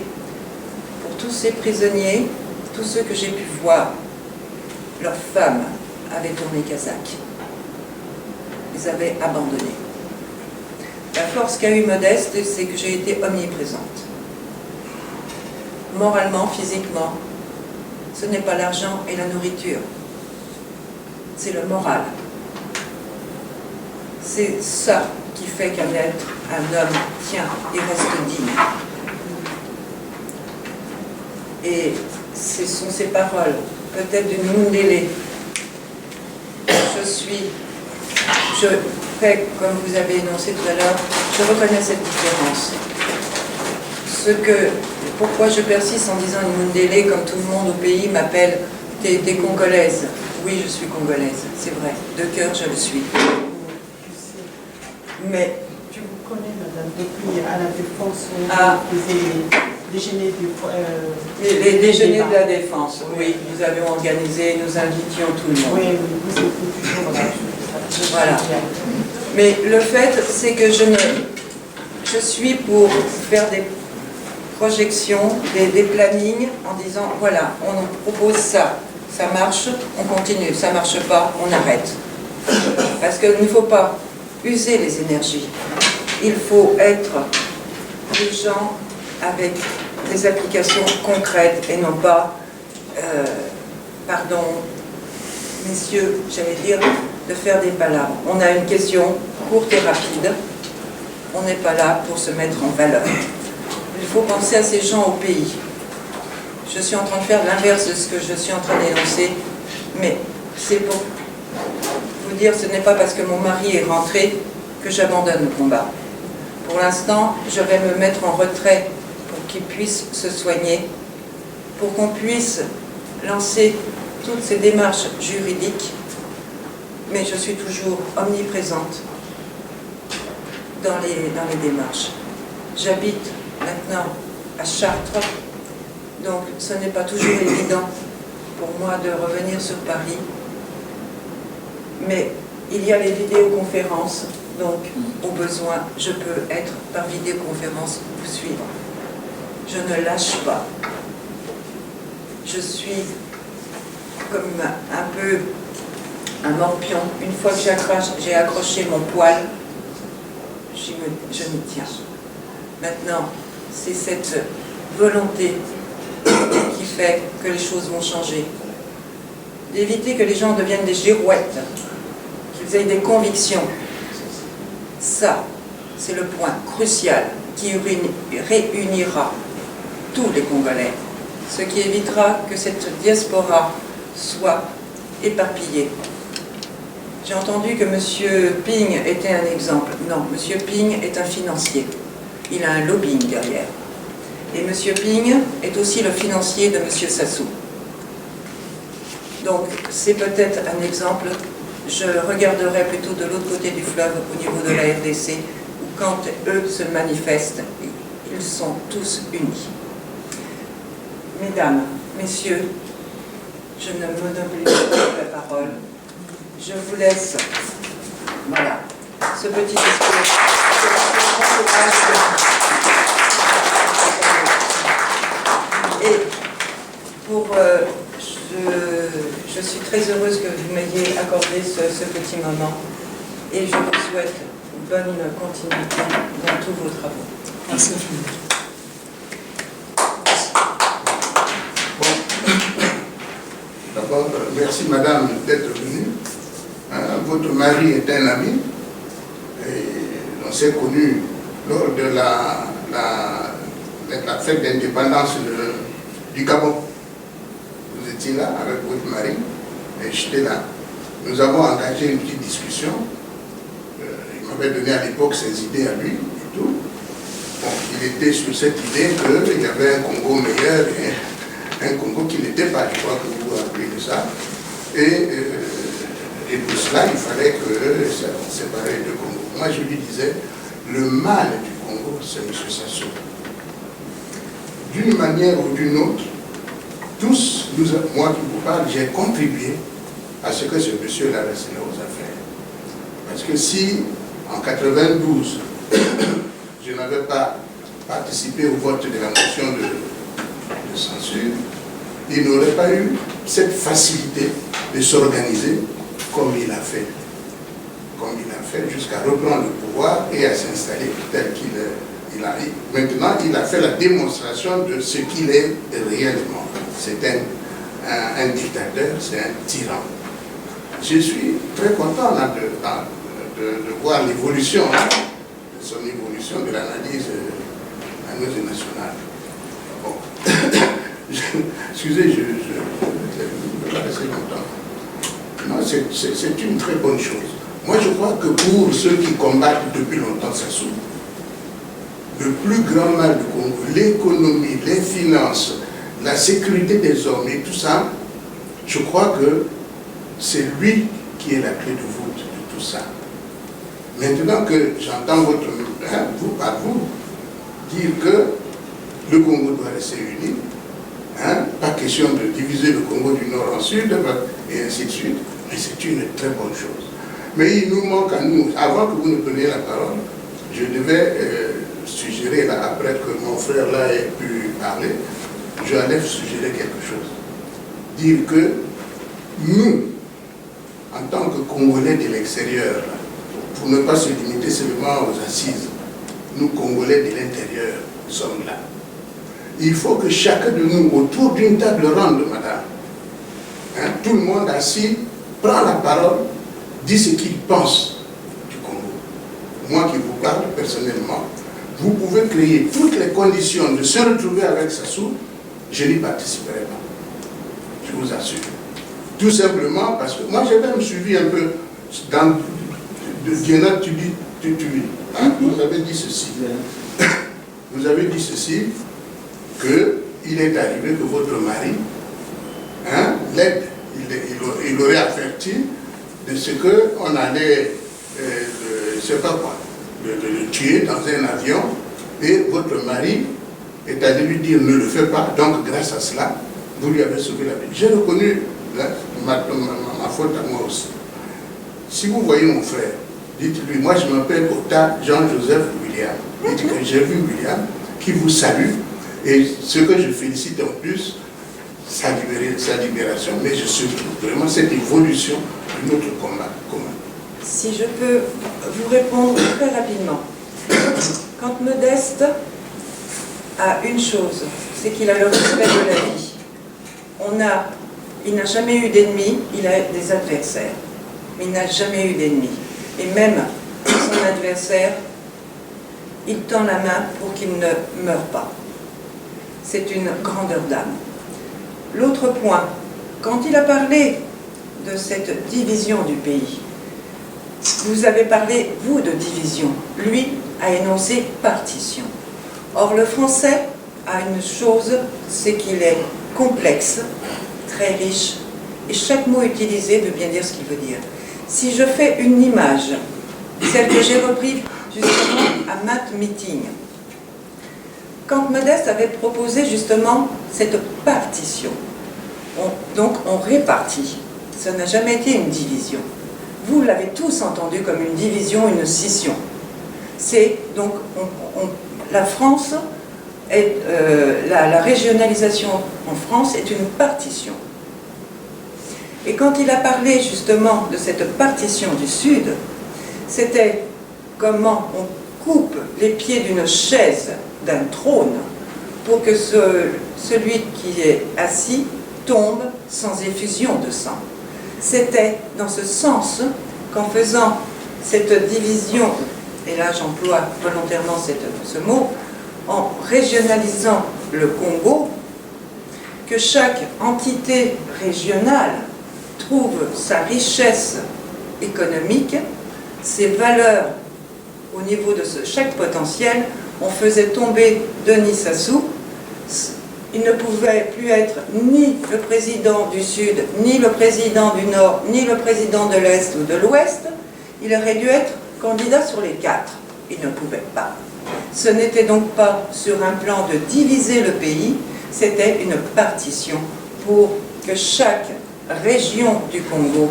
pour tous ces prisonniers, tous ceux que j'ai pu voir, leurs femmes avaient tourné Kazakh. Ils avaient abandonné. La force qu'a eu Modeste, c'est que j'ai été omniprésente. Moralement, physiquement, ce n'est pas l'argent et la nourriture, c'est le moral. C'est ça qui fait qu'un être, un homme, tient et reste digne. Et ce sont ces paroles, peut-être d'une Mundélé. Je fais, comme vous avez énoncé tout à l'heure, je reconnais cette différence. Pourquoi je persiste en disant une Mundélé, comme tout le monde au pays m'appelle, t'es congolaise. Oui, je suis congolaise, c'est vrai. De cœur, je le suis. Mais... Je vous connais, madame, depuis à la Défense, vous faisiez les déjeuners les déjeuners de la Défense, oui. Nous avions organisé, nous invitions tout le monde. Oui, vous étiez toujours là. Voilà. Mais le fait, c'est que je suis pour faire des projections, des plannings, en disant, voilà, on nous propose ça, ça marche, on continue, ça ne marche pas, on arrête. Parce qu'il ne faut pas user les énergies. Il faut être des gens avec des applications concrètes et non pas, messieurs, j'allais dire, de faire des palabres. On a une question courte et rapide. On n'est pas là pour se mettre en valeur. Il faut penser à ces gens au pays. Je suis en train de faire l'inverse de ce que je suis en train d'énoncer, mais c'est pour vous dire, ce n'est pas parce que mon mari est rentré que j'abandonne le combat. Pour l'instant, je vais me mettre en retrait pour qu'il puisse se soigner, pour qu'on puisse lancer toutes ces démarches juridiques, mais je suis toujours omniprésente dans les démarches. J'habite maintenant à Chartres, donc ce n'est pas toujours évident pour moi de revenir sur Paris, mais il y a les vidéoconférences, donc au besoin, je peux être par vidéoconférence vous suivre. Je ne lâche pas. Je suis comme un peu un morpion. Une fois que j'ai accroché mon poil, je m'y tiens. Maintenant, c'est cette volonté qui fait que les choses vont changer. D'éviter que les gens deviennent des girouettes, qu'ils aient des convictions. Ça, c'est le point crucial qui réunira tous les Congolais, ce qui évitera que cette diaspora soit éparpillée. J'ai entendu que M. Ping était un exemple. Non, M. Ping est un financier. Il a un lobbying derrière. Et M. Ping est aussi le financier de M. Sassou. Donc, c'est peut-être un exemple. Je regarderai plutôt de l'autre côté du fleuve, au niveau de la RDC, où quand eux se manifestent, ils sont tous unis. Mesdames, messieurs, je ne monopolise pas la parole. Je vous laisse, voilà, ce petit discours. Et pour, je suis très heureuse que vous m'ayez accordé ce petit moment et je vous souhaite une bonne continuité dans tous vos travaux. Merci. D'abord, merci madame d'être venue. Votre mari est un ami et on s'est connus lors de la fête d'indépendance du Gabon. Vous étiez là avec votre mari et j'étais là. Nous avons engagé une petite discussion. Il m'avait donné à l'époque ses idées à lui et tout. Bon, il était sur cette idée qu'il y avait un Congo meilleur et un Congo qui n'était pas, je crois que vous vous rappelez de ça. Et pour cela, il fallait que ça séparait les deux Congos. Moi, je lui disais, le mal du Congo, c'est M. Sassou. D'une manière ou d'une autre, tous, moi qui vous parle, j'ai contribué à ce que ce monsieur-là reste là aux affaires. Parce que si, en 92, je n'avais pas participé au vote de la motion de censure, il n'aurait pas eu cette facilité de s'organiser comme il a fait. Comme il a fait jusqu'à reprendre le pouvoir et à s'installer tel qu'il a. Maintenant, il a fait la démonstration de ce qu'il est réellement. C'est un dictateur, c'est un tyran. Je suis très content là, de voir l'évolution, de son évolution, de l'analyse nationale. Bon. Excusez, je ne vais pas rester longtemps. Non, c'est une très bonne chose. Moi, je crois que pour ceux qui combattent depuis longtemps Sassou, le plus grand mal du Congo, l'économie, les finances, la sécurité des hommes et tout ça, je crois que c'est lui qui est la clé de voûte de tout ça. Maintenant que j'entends vous dire que le Congo doit rester uni, pas question de diviser le Congo du Nord en Sud, et ainsi de suite, mais c'est une très bonne chose. Mais il nous manque à nous, avant que vous ne preniez la parole, je devais suggérer, là, après que mon frère là ait pu parler, je allais suggérer quelque chose. Dire que nous, en tant que Congolais de l'extérieur, pour ne pas se limiter seulement aux assises, nous Congolais de l'intérieur sommes là. Il faut que chacun de nous, autour d'une table ronde, madame, tout le monde assis prend la parole, dit ce qu'il pense du Congo. Moi qui vous parle personnellement, vous pouvez créer toutes les conditions de se retrouver avec Sassou, je n'y participerai pas. Je vous assure. Tout simplement parce que moi j'ai même suivi un peu dans Diana, tu hein, vous avez dit ceci. Vous avez dit ceci, qu'il est arrivé que votre mari, hein, l'aide, il aurait averti de ce qu'on allait, je ne sais pas quoi, le tuer dans un avion, et votre mari est allé lui dire ne le fais pas, donc grâce à cela, vous lui avez sauvé la vie. J'ai reconnu ma faute à moi aussi. Si vous voyez mon frère, dites-lui, moi je m'appelle Ota Jean-Joseph William. Dites que j'ai vu William, qui vous salue, et ce que je félicite en plus, sa libération, mais je souhaite vraiment cette évolution de notre combat commun. Si je peux vous répondre très rapidement. Quand Modeste a une chose, c'est qu'il a le respect de la vie. Il n'a jamais eu d'ennemis, il a des adversaires. Mais il n'a jamais eu d'ennemis. Et même son adversaire, il tend la main pour qu'il ne meure pas. C'est une grandeur d'âme. L'autre point, quand il a parlé de cette division du pays, vous avez parlé, vous, de division. Lui a énoncé partition. Or, le français a une chose, c'est qu'il est complexe, très riche, et chaque mot utilisé veut bien dire ce qu'il veut dire. Si je fais une image, celle que j'ai reprise justement à Mat Meeting, quand Modeste avait proposé justement cette partition, donc on répartit, ça n'a jamais été une division. Vous l'avez tous entendu comme une division, une scission. C'est donc, la France, la régionalisation en France est une partition. Et quand il a parlé justement de cette partition du Sud, c'était comment on coupe les pieds d'une chaise, d'un trône, pour que celui qui est assis tombe sans effusion de sang. C'était dans ce sens qu'en faisant cette division, et là j'emploie volontairement ce mot, en régionalisant le Congo, que chaque entité régionale trouve sa richesse économique, ses valeurs au niveau de chaque potentiel. On faisait tomber Denis Sassou, il ne pouvait plus être ni le président du Sud, ni le président du Nord, ni le président de l'Est ou de l'Ouest. Il aurait dû être candidat sur les 4. Il ne pouvait pas. Ce n'était donc pas sur un plan de diviser le pays, c'était une partition pour que chaque région du Congo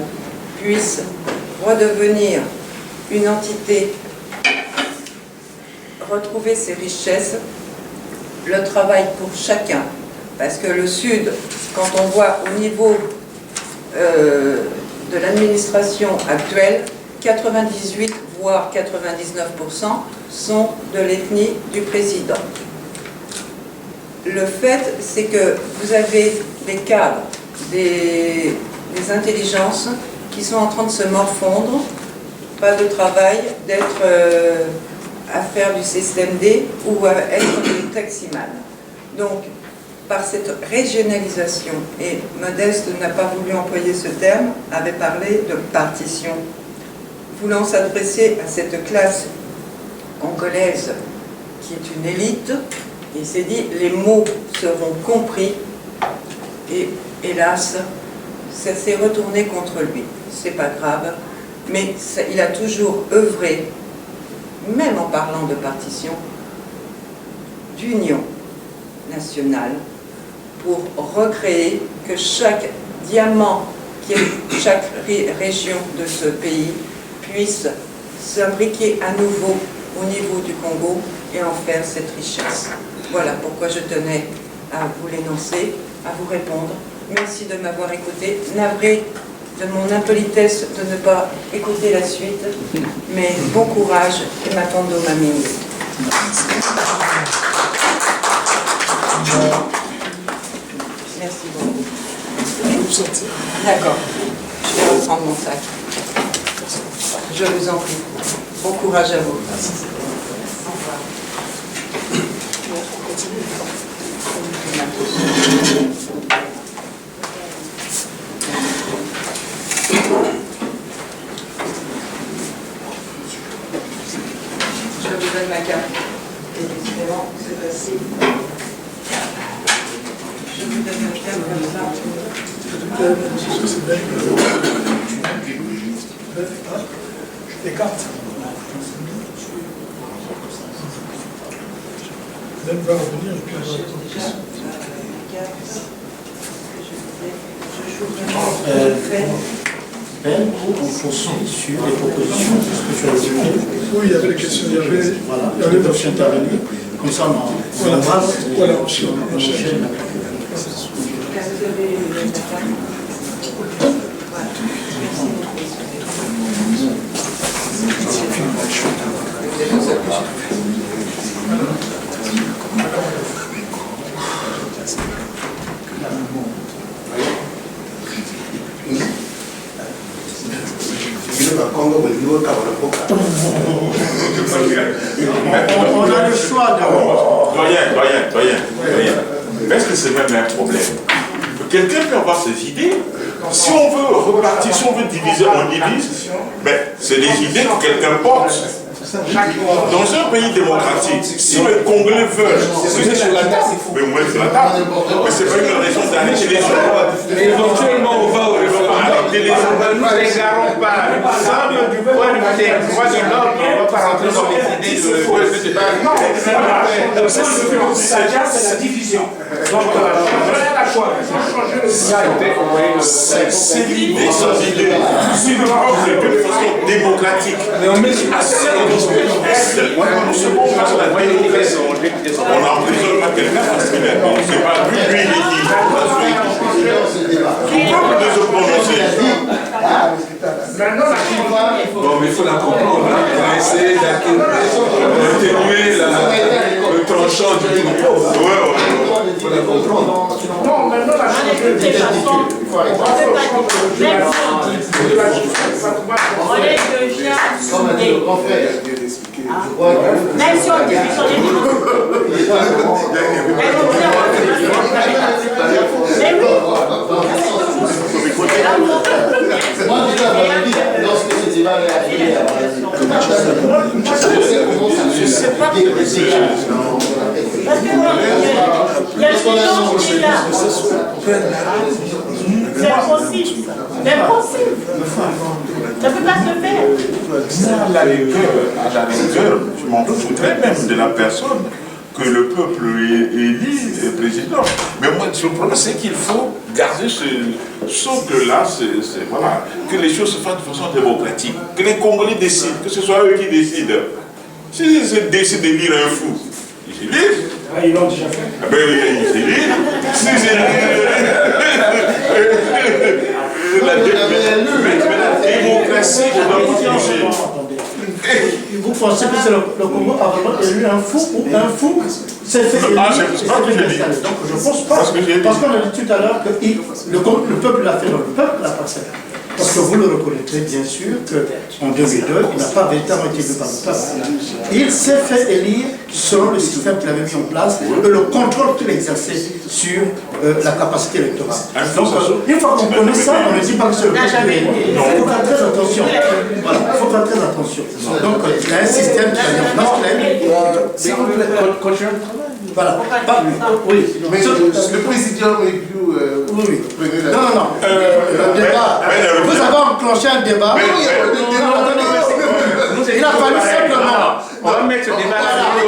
puisse redevenir une entité, retrouver ses richesses, le travail pour chacun. Parce que le Sud, quand on voit au niveau de l'administration actuelle, 98 voire 99% sont de l'ethnie du président. Le fait, c'est que vous avez des cadres, des intelligences qui sont en train de se morfondre, pas de travail, d'être à faire du système D ou à être du taximan. Donc, par cette régionalisation, et Modeste n'a pas voulu employer ce terme, avait parlé de partition. Voulant s'adresser à cette classe congolaise qui est une élite, il s'est dit les mots seront compris, et hélas, ça s'est retourné contre lui. C'est pas grave, mais ça, il a toujours œuvré, même en parlant de partition, d'union nationale pour recréer que chaque diamant qui est chaque région de ce pays puisse s'imbriquer à nouveau au niveau du Congo et en faire cette richesse. Voilà pourquoi je tenais à vous l'énoncer, à vous répondre. Merci de m'avoir écouté. Navré de mon impolitesse de ne pas écouter la suite, mais bon courage et m'attendons ma mine. Merci beaucoup. Je vais vous sortir. D'accord. Je vais reprendre mon sac. Je vous en prie. Bon courage à vous. Au revoir. Je vous donne ma carte. Et décidément, c'est facile. Je vous donne ma carte comme ça. Les cartes. Même va revenir et puis on va Ben, on poursuit sur les propositions de ce que tu as dit. Oui, il y avait les questions, il y avait... Voilà, il y avait d'autres intervenus. Comme ça, voilà, on enchaîne. On a le choix de... Doyen. Est-ce que c'est même un problème? Quelqu'un peut avoir ses idées. Si on veut repartir, si on veut diviser, on divise. Mais c'est des idées que quelqu'un porte. Dans un pays démocratique, si les Congolais veulent c'est sur la table, mais on met sur la table. Mais c'est pas une raison d'arrêter les gens. Éventuellement, on va au arrêter les gens. Nous n'égarons pas. L'ensemble du point de vue des droits de l'homme, on ne va pas rentrer dans les idées de... Non, c'est la division. Donc, on a la choix. C'est l'idée sans idée. C'est une façon démocratique. Mais on met sur la scène. On n'emprisonne pas quelqu'un parce qu'il est bon. C'est pas lui, il dit. Tout le monde de se prononcer. Bon, mais il faut la comprendre. On va essayer d'atténuer le tranchant du propos. Il faut la comprendre. Non, maintenant, la changé d'identité. Il faut arrêter. On est de gens soudés. Même si on divise, on est Moi, lorsque ce débat est arrivé je ne sais pas. Parce que il y a le silence qui est là. C'est impossible. C'est impossible. Ça ne peut pas se faire. À la rigueur, je m'en foutrais même de la personne que le peuple élit président. Mais moi, le problème, c'est qu'il faut garder ce socle-là, voilà, que les choses se fassent de façon démocratique, que les Congolais décident, que ce soit eux qui décident. S'ils décident de lire un fou, ils lisent. Ah, ils l'ont déjà fait. Ah ben oui, ils lisent. La démocratie, je dois protéger. Vous pensez que c'est le Congo a vraiment élu un fou ou un fou s'est fait élire? C'est pas ce que j'ai dit. Donc je ne pense pas. Parce qu'on a dit tout à l'heure que le peuple l'a fait, le peuple l'a pas fait. Parce que vous le reconnaîtrez bien sûr qu'en 2002, il n'a pas véritablement été élu par le peuple. Il s'est fait élire selon le système qu'il avait mis en place et le contrôle qu'il exerçait sur la capacité électorale. Donc, une fois qu'on connaît ça, on ne dit pas que c'est le peuple qui est élu. Il faut faire très attention. Voilà, il faut faire très attention. Donc, il y a un système qui a mis en place, qu'il a mis. S'il vous plaît, continuez le travail. Voilà. Oui. Mais le président est plus... oui. Non. Le débat. Vous avez enclenché un débat. Il a fallu simplement... On va mettre le débat là.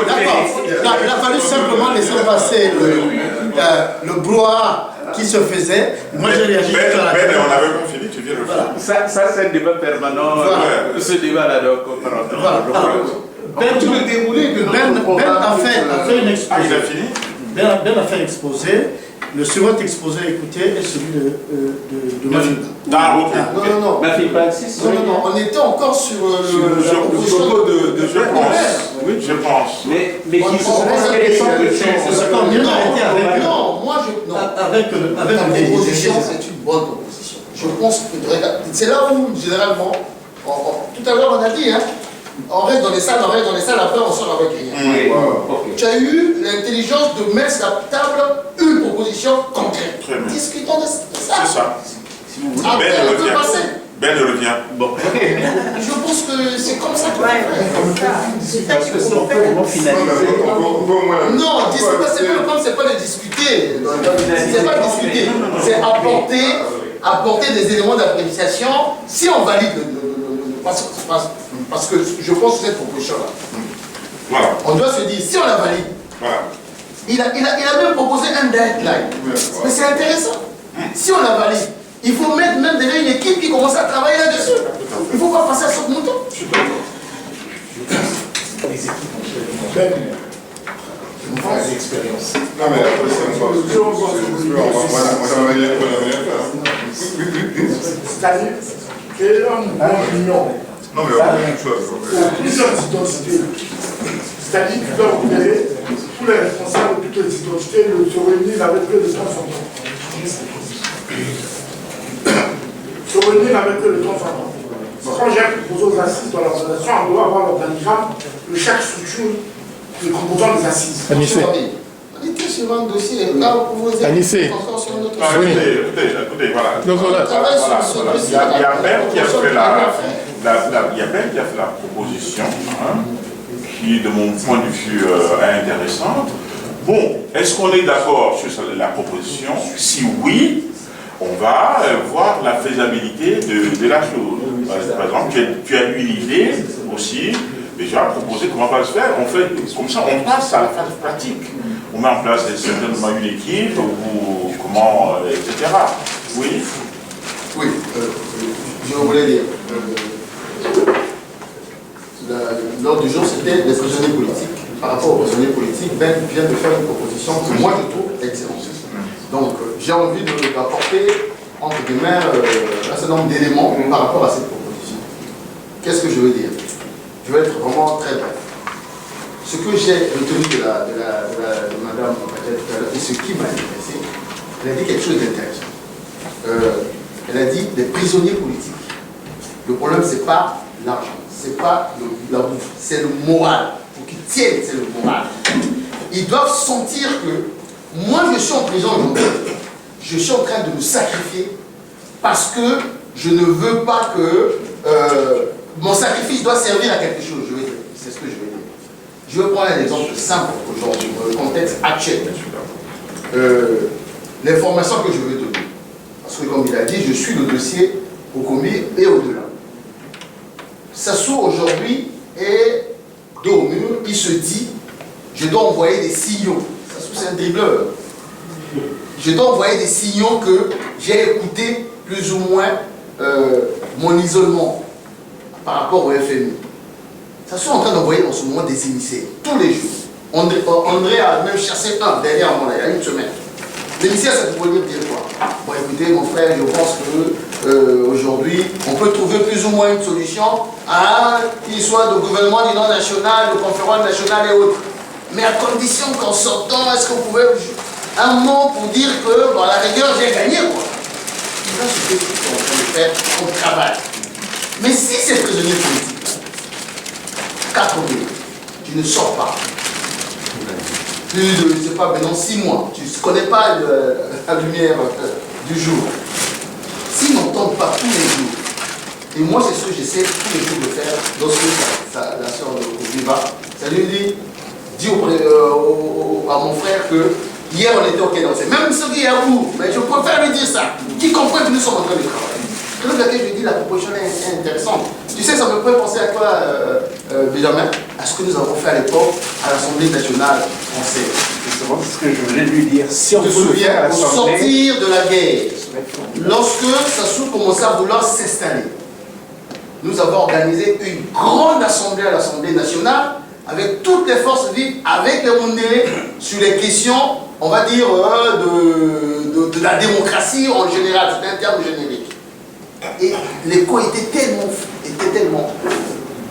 D'accord. Il a fallu simplement laisser passer le brouhaha qui se faisait. Moi, j'ai réagi sur la... on n'avait pas fini, tu viens le faire. Ça, c'est un débat permanent. Ce débat-là, donc, on va rentrer dans le tout le déroulé de Ben a fait une exposé. Ah, il a fini? Ben a fait un exposé. Le second exposé à écouter est celui de Mafi. Ah, ok. Non. Mafi Francis. Non, on était encore sur le propos de je pense. Oui, je pense. Mais qui sont intéressants que c'est quand bien arrêté avec. Non, moi je. Non. Avec le proposition, c'est une bonne proposition. Je pense que c'est là où, généralement, tout à l'heure on a dit, hein, on reste dans les salles, après on sort avec rien. Tu as eu l'intelligence de mettre sur la table une proposition concrète. Discutons de ça. C'est ça. Après, on peut passer. Ben revient. Bon. Je pense que c'est comme ça. C'est parce que sinon, on peut vraiment finaliser. Non, c'est pas de discuter. C'est pas de discuter. C'est apporter des éléments d'appréciation. Si on valide parce que je pense que cette proposition-là, voilà. On doit se dire, si on la valide, voilà. il a même proposé un deadline. Mais c'est intéressant. Si on la valide, il faut mettre même déjà une équipe qui commence à travailler là-dessus. Il ne faut pas passer à ce mouton. Je suis d'accord. Les équipes ont fait une phase d'expérience. Non, mais après, c'est-à-dire qu'il y a une union. Non, mais la même chose. Il y a plusieurs identités. C'est-à-dire qu'ils doivent opérer, tous les responsables de toutes les identités se réunir avec eux de temps en temps. Se réunir avec eux de temps en temps. Quand j'ai proposé aux assises dans l'organisation, on doit avoir l'organigramme de chaque structure des composants des assises. On était sur un dossier, là vous vous êtes encore sur un autre dossier. Écoutez, voilà. Donc voilà. Il y a Ben qui a fait la proposition, hein, qui de mon point de vue est intéressante. Bon, est-ce qu'on est d'accord sur la proposition? Si oui, on va voir la faisabilité de la chose. Par exemple, tu as eu une idée aussi, déjà proposer comment on va se faire. On fait comme ça, on passe à la phase pratique. On met en place certainement une équipe, ou comment, etc. Oui. Oui, je voulais dire. L'ordre du jour, c'était les prisonniers politiques. Par rapport aux prisonniers politiques, Ben vient de faire une proposition que moi je trouve excellente. Donc, j'ai envie d'apporter, entre guillemets, un certain nombre d'éléments par rapport à cette proposition. Qu'est-ce que je veux dire? Je vais être vraiment très bref. Ce que j'ai retenu de Madame Patel tout à l'heure, et ce qui m'a intéressé, elle a dit quelque chose d'intéressant. Elle a dit des prisonniers politiques. Le problème, ce n'est pas l'argent, ce n'est pas la bouffe, c'est le moral. Pour qu'ils tiennent, c'est le moral. Ils doivent sentir que moi, je suis en prison aujourd'hui, je suis en train de me sacrifier parce que je ne veux pas que mon sacrifice doit servir à quelque chose. C'est ce que je veux dire. Je vais prendre un exemple simple aujourd'hui, dans le contexte actuel. L'information que je veux donner. Parce que comme il a dit, je suis le dossier au commis et au-delà. Sassou aujourd'hui est dos au mur, il se dit, je dois envoyer des signaux. Sassou c'est un dribbleur. Je dois envoyer des signaux que j'ai écouté plus ou moins mon isolement par rapport au FMI. Sassou est en train d'envoyer en ce moment des émissaires, tous les jours. André a même chassé un dernièrement, il y a une semaine. L'émissaire, ça pourrait dire quoi? Bon, écoutez, mon frère, je pense que aujourd'hui, on peut trouver plus ou moins une solution, qu'il soit de gouvernement d'union nationale, de conférence nationale et autres. Mais à condition qu'en sortant, est-ce qu'on pouvait un mot pour dire que, bon, à la rigueur, j'ai gagné, quoi. C'est ça ce que nous sommes en train de faire au travail. Mais si ces prisonniers politiques, 4 mois, tu ne sors pas. Plus de, je ne sais pas, maintenant 6 mois, tu ne connais pas la lumière du jour. S'ils n'entendent pas tous les jours, et moi c'est ce que j'essaie tous les jours de faire lorsque la soeur de Viva, ça lui dit, dis à mon frère que hier on était au Quai d'Orsay, même ceux qui est à vous, mais je préfère lui dire ça, qui comprennent que nous sommes en train de travailler. C'est là que je dis la proposition est intéressante. Tu sais, ça me fait penser à quoi, Benjamin? À ce que nous avons fait à l'époque à l'Assemblée nationale française. Justement, c'est ce que je voulais lui dire. Si on te souviens, pour sortir de la guerre, lorsque Sassou commençait à vouloir s'installer, nous avons organisé une grande assemblée à l'Assemblée nationale avec toutes les forces vives, avec les Mondélés, sur les questions, on va dire, de la démocratie en général. C'est un terme générique. Et l'écho était tellement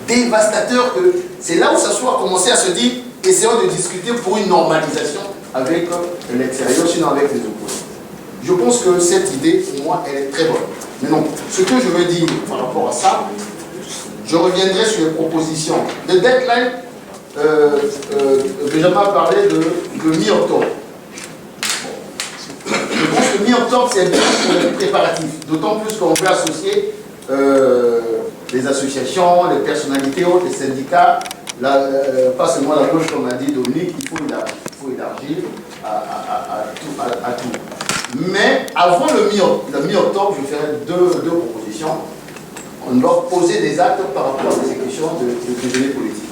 dévastateur que c'est là où Sassou a commencé à se dire, essayons de discuter pour une normalisation avec l'extérieur, sinon avec les opposants. Je pense que cette idée, pour moi, elle est très bonne. Mais non, ce que je veux dire par rapport à ça, je reviendrai sur les propositions. Le deadline, Benjamin a parlé de mi-octobre. Je pense que mi-octobre, c'est bien pour les préparatifs. D'autant plus qu'on peut associer les associations, les personnalités hautes, les syndicats, pas seulement la gauche, comme a dit Dominique, il faut élargir à tout. Mais avant le mi-octobre, je ferai deux propositions. On doit poser des actes par rapport à l'exécution de prisonniers politiques.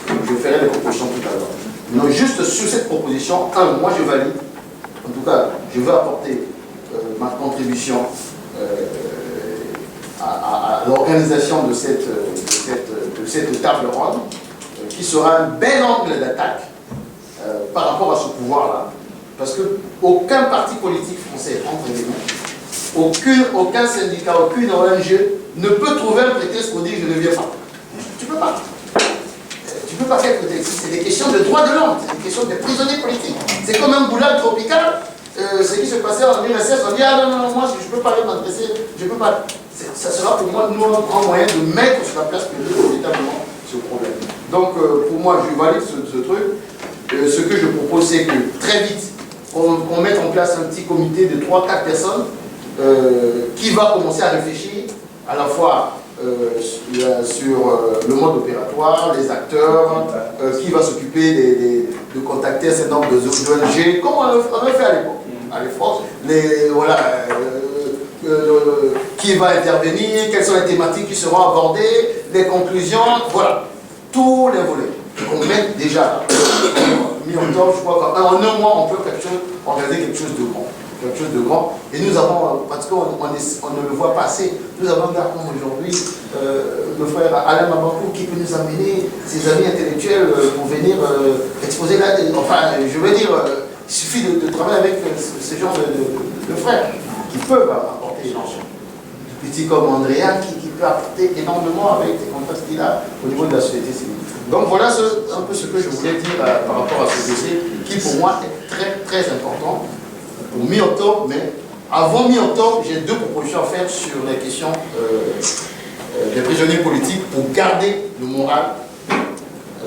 Je ferai les propositions tout à l'heure. Mais juste sur cette proposition, moi je valide. En tout cas, je veux apporter ma contribution à l'organisation de cette table ronde, qui sera un bel angle d'attaque par rapport à ce pouvoir-là. Parce qu'aucun parti politique français, entre guillemets, aucun syndicat, aucune ONG ne peut trouver un prétexte pour dire je ne viens pas. Tu ne peux pas. Tu ne peux pas faire prétexte. C'est des questions de droits de l'homme, c'est des questions de prisonniers politiques. C'est comme un boulard tropical. Ce qui se passait en 2016, on dit ah non, moi je ne peux pas m'adresser, je ne peux pas. Ça sera pour moi un grand moyen de mettre sur la place publique véritablement ce problème. Donc pour moi, je valide ce truc. Ce que je propose, c'est que très vite, qu'on mette en place un petit comité de 3-4 personnes qui va commencer à réfléchir à la fois sur le mode opératoire, les acteurs, qui va s'occuper de contacter un certain nombre d'ONG, comme on le fait à l'époque. À l'époque, qui va intervenir, quelles sont les thématiques qui seront abordées, les conclusions, voilà, tous les volets. On met déjà mi-octobre, je crois qu'en un mois, on peut organiser quelque chose de grand. Quelque chose de grand. Et nous avons, parce qu'on ne le voit pas assez, nous avons un gars comme aujourd'hui, le frère Alain Mabankou, qui peut nous amener ses amis intellectuels pour venir exposer là. Enfin, je veux dire, il suffit de travailler avec ce genre de frères qui peuvent apporter énormément. Petit comme Andrea qui peut apporter énormément avec les contacts qu'il a au niveau de la société civile. Donc voilà un peu ce que je voulais dire par rapport à ce dossier qui pour moi est très très important pour mi-octobre, mais avant mi-octobre, j'ai deux propositions à faire sur la question des prisonniers politiques pour garder le moral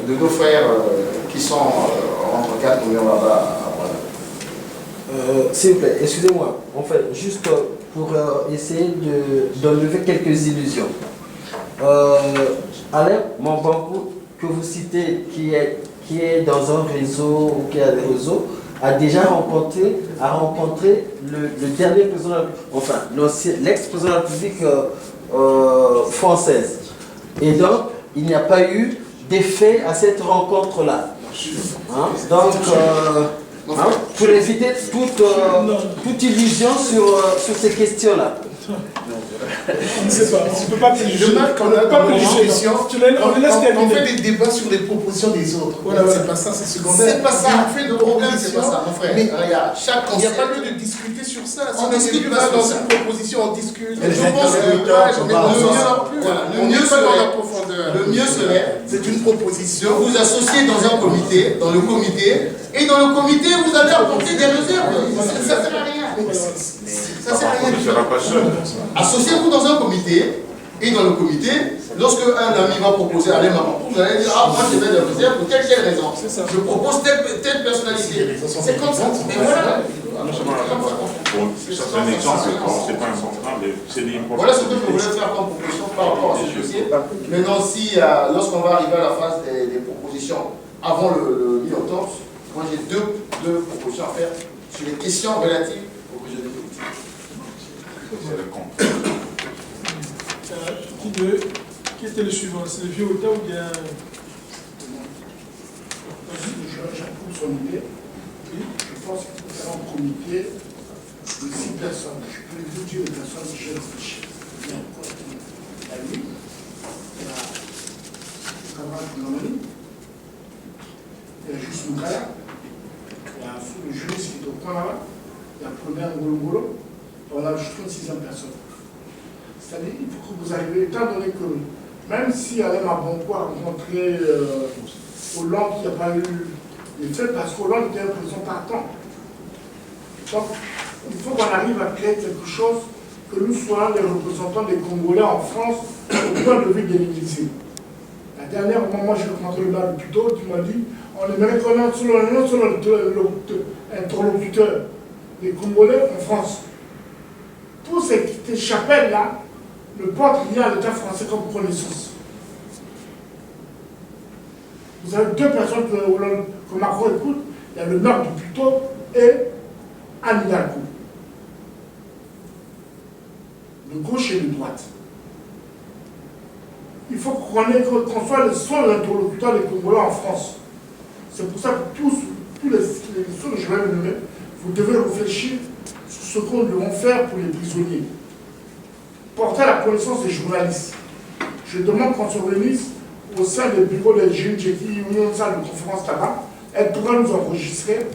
de nos frères qui sont entre 4 millions là-bas. S'il vous plaît, excusez-moi, en fait, juste pour essayer d'enlever quelques illusions. Alain Mabankou, que vous citez, qui est dans un réseau ou qui a des réseaux, a déjà rencontré le dernier président, enfin l'ex-président de la République française. Et donc, il n'y a pas eu d'effet à cette rencontre-là. Hein? Donc, pour éviter toute illusion sur ces questions-là. On ne sait pas, on ne peut pas préjuger. Je marque qu'on a pas préjugé. On fait des débats sur les propositions des autres. Voilà, c'est pas ça, c'est secondaire. C'est pas ça. Le problème, c'est pas ça, mon frère. Mais regarde, il n'y a pas lieu de discuter sur ça. On discute pas dans une proposition, on discute. Je pense que le mieux serait, c'est une proposition. Vous associez dans un comité, dans le comité, et dans le comité, vous allez apporter des réserves. Ça ne sert à rien. Ça sert à rien. On ne sera pas seul. Associez-vous dans un comité, et dans le comité, lorsque un ami va proposer à vous allez dire ah, moi je vais des réserves pour telle raison. Je propose telle personnalité. C'est comme ça. Mais voilà. C'est un exemple, c'est pas un central, mais c'est important. Voilà ce que je voulais faire comme proposition par rapport à ce dossier. Maintenant, si lorsqu'on va arriver à la phase des propositions avant le mi-octobre, moi j'ai deux propositions à faire sur les questions relatives aux prisonniers politiques. C'est le compte. Qui était le suivant? C'est le vieux Ota ou bien... J'approuve son idée. Je pense qu'il faut faire un comité de 6 personnes. Je peux vous dire les personnes que je réfléchis. Il y a la nuit, il y a Kamara Koulamani, il y a Juste Moukaya, il y a le juriste qui est au point là-bas, il y a Premier Ngolongolo, on a juste une 6e personne. C'est-à-dire qu'il faut que vous arriviez, étant donné que même si Alain Mabankou a rencontré Hollande, qui n'a pas eu les faits, parce qu'Hollande était un président partant. Donc, il faut qu'on arrive à créer quelque chose que nous soyons les représentants des Congolais en France au point de vue de l'Élysée. La dernière moment, j'ai rencontré le maire plus tôt, qui m'a dit on aimerait connaître non seulement l'interlocuteur des Congolais en France. Pour ces chapelles-là, ne portent rien à l'État français comme connaissance. Vous avez deux personnes que Macron écoute, il y a le maire du Puteaux et Anne Hidalgo. De gauche et de droite. Il faut qu'on soit le seul interlocuteur des Congolais en France. C'est pour ça que tous les ceux que je vais nommer, vous devez réfléchir sur ce qu'on doit faire pour les prisonniers. Porter la connaissance des journalistes. Je demande qu'on se réunisse au sein des bureaux des jeunes qui ont une salle de conférence là-bas. Elle pourra nous enregistrer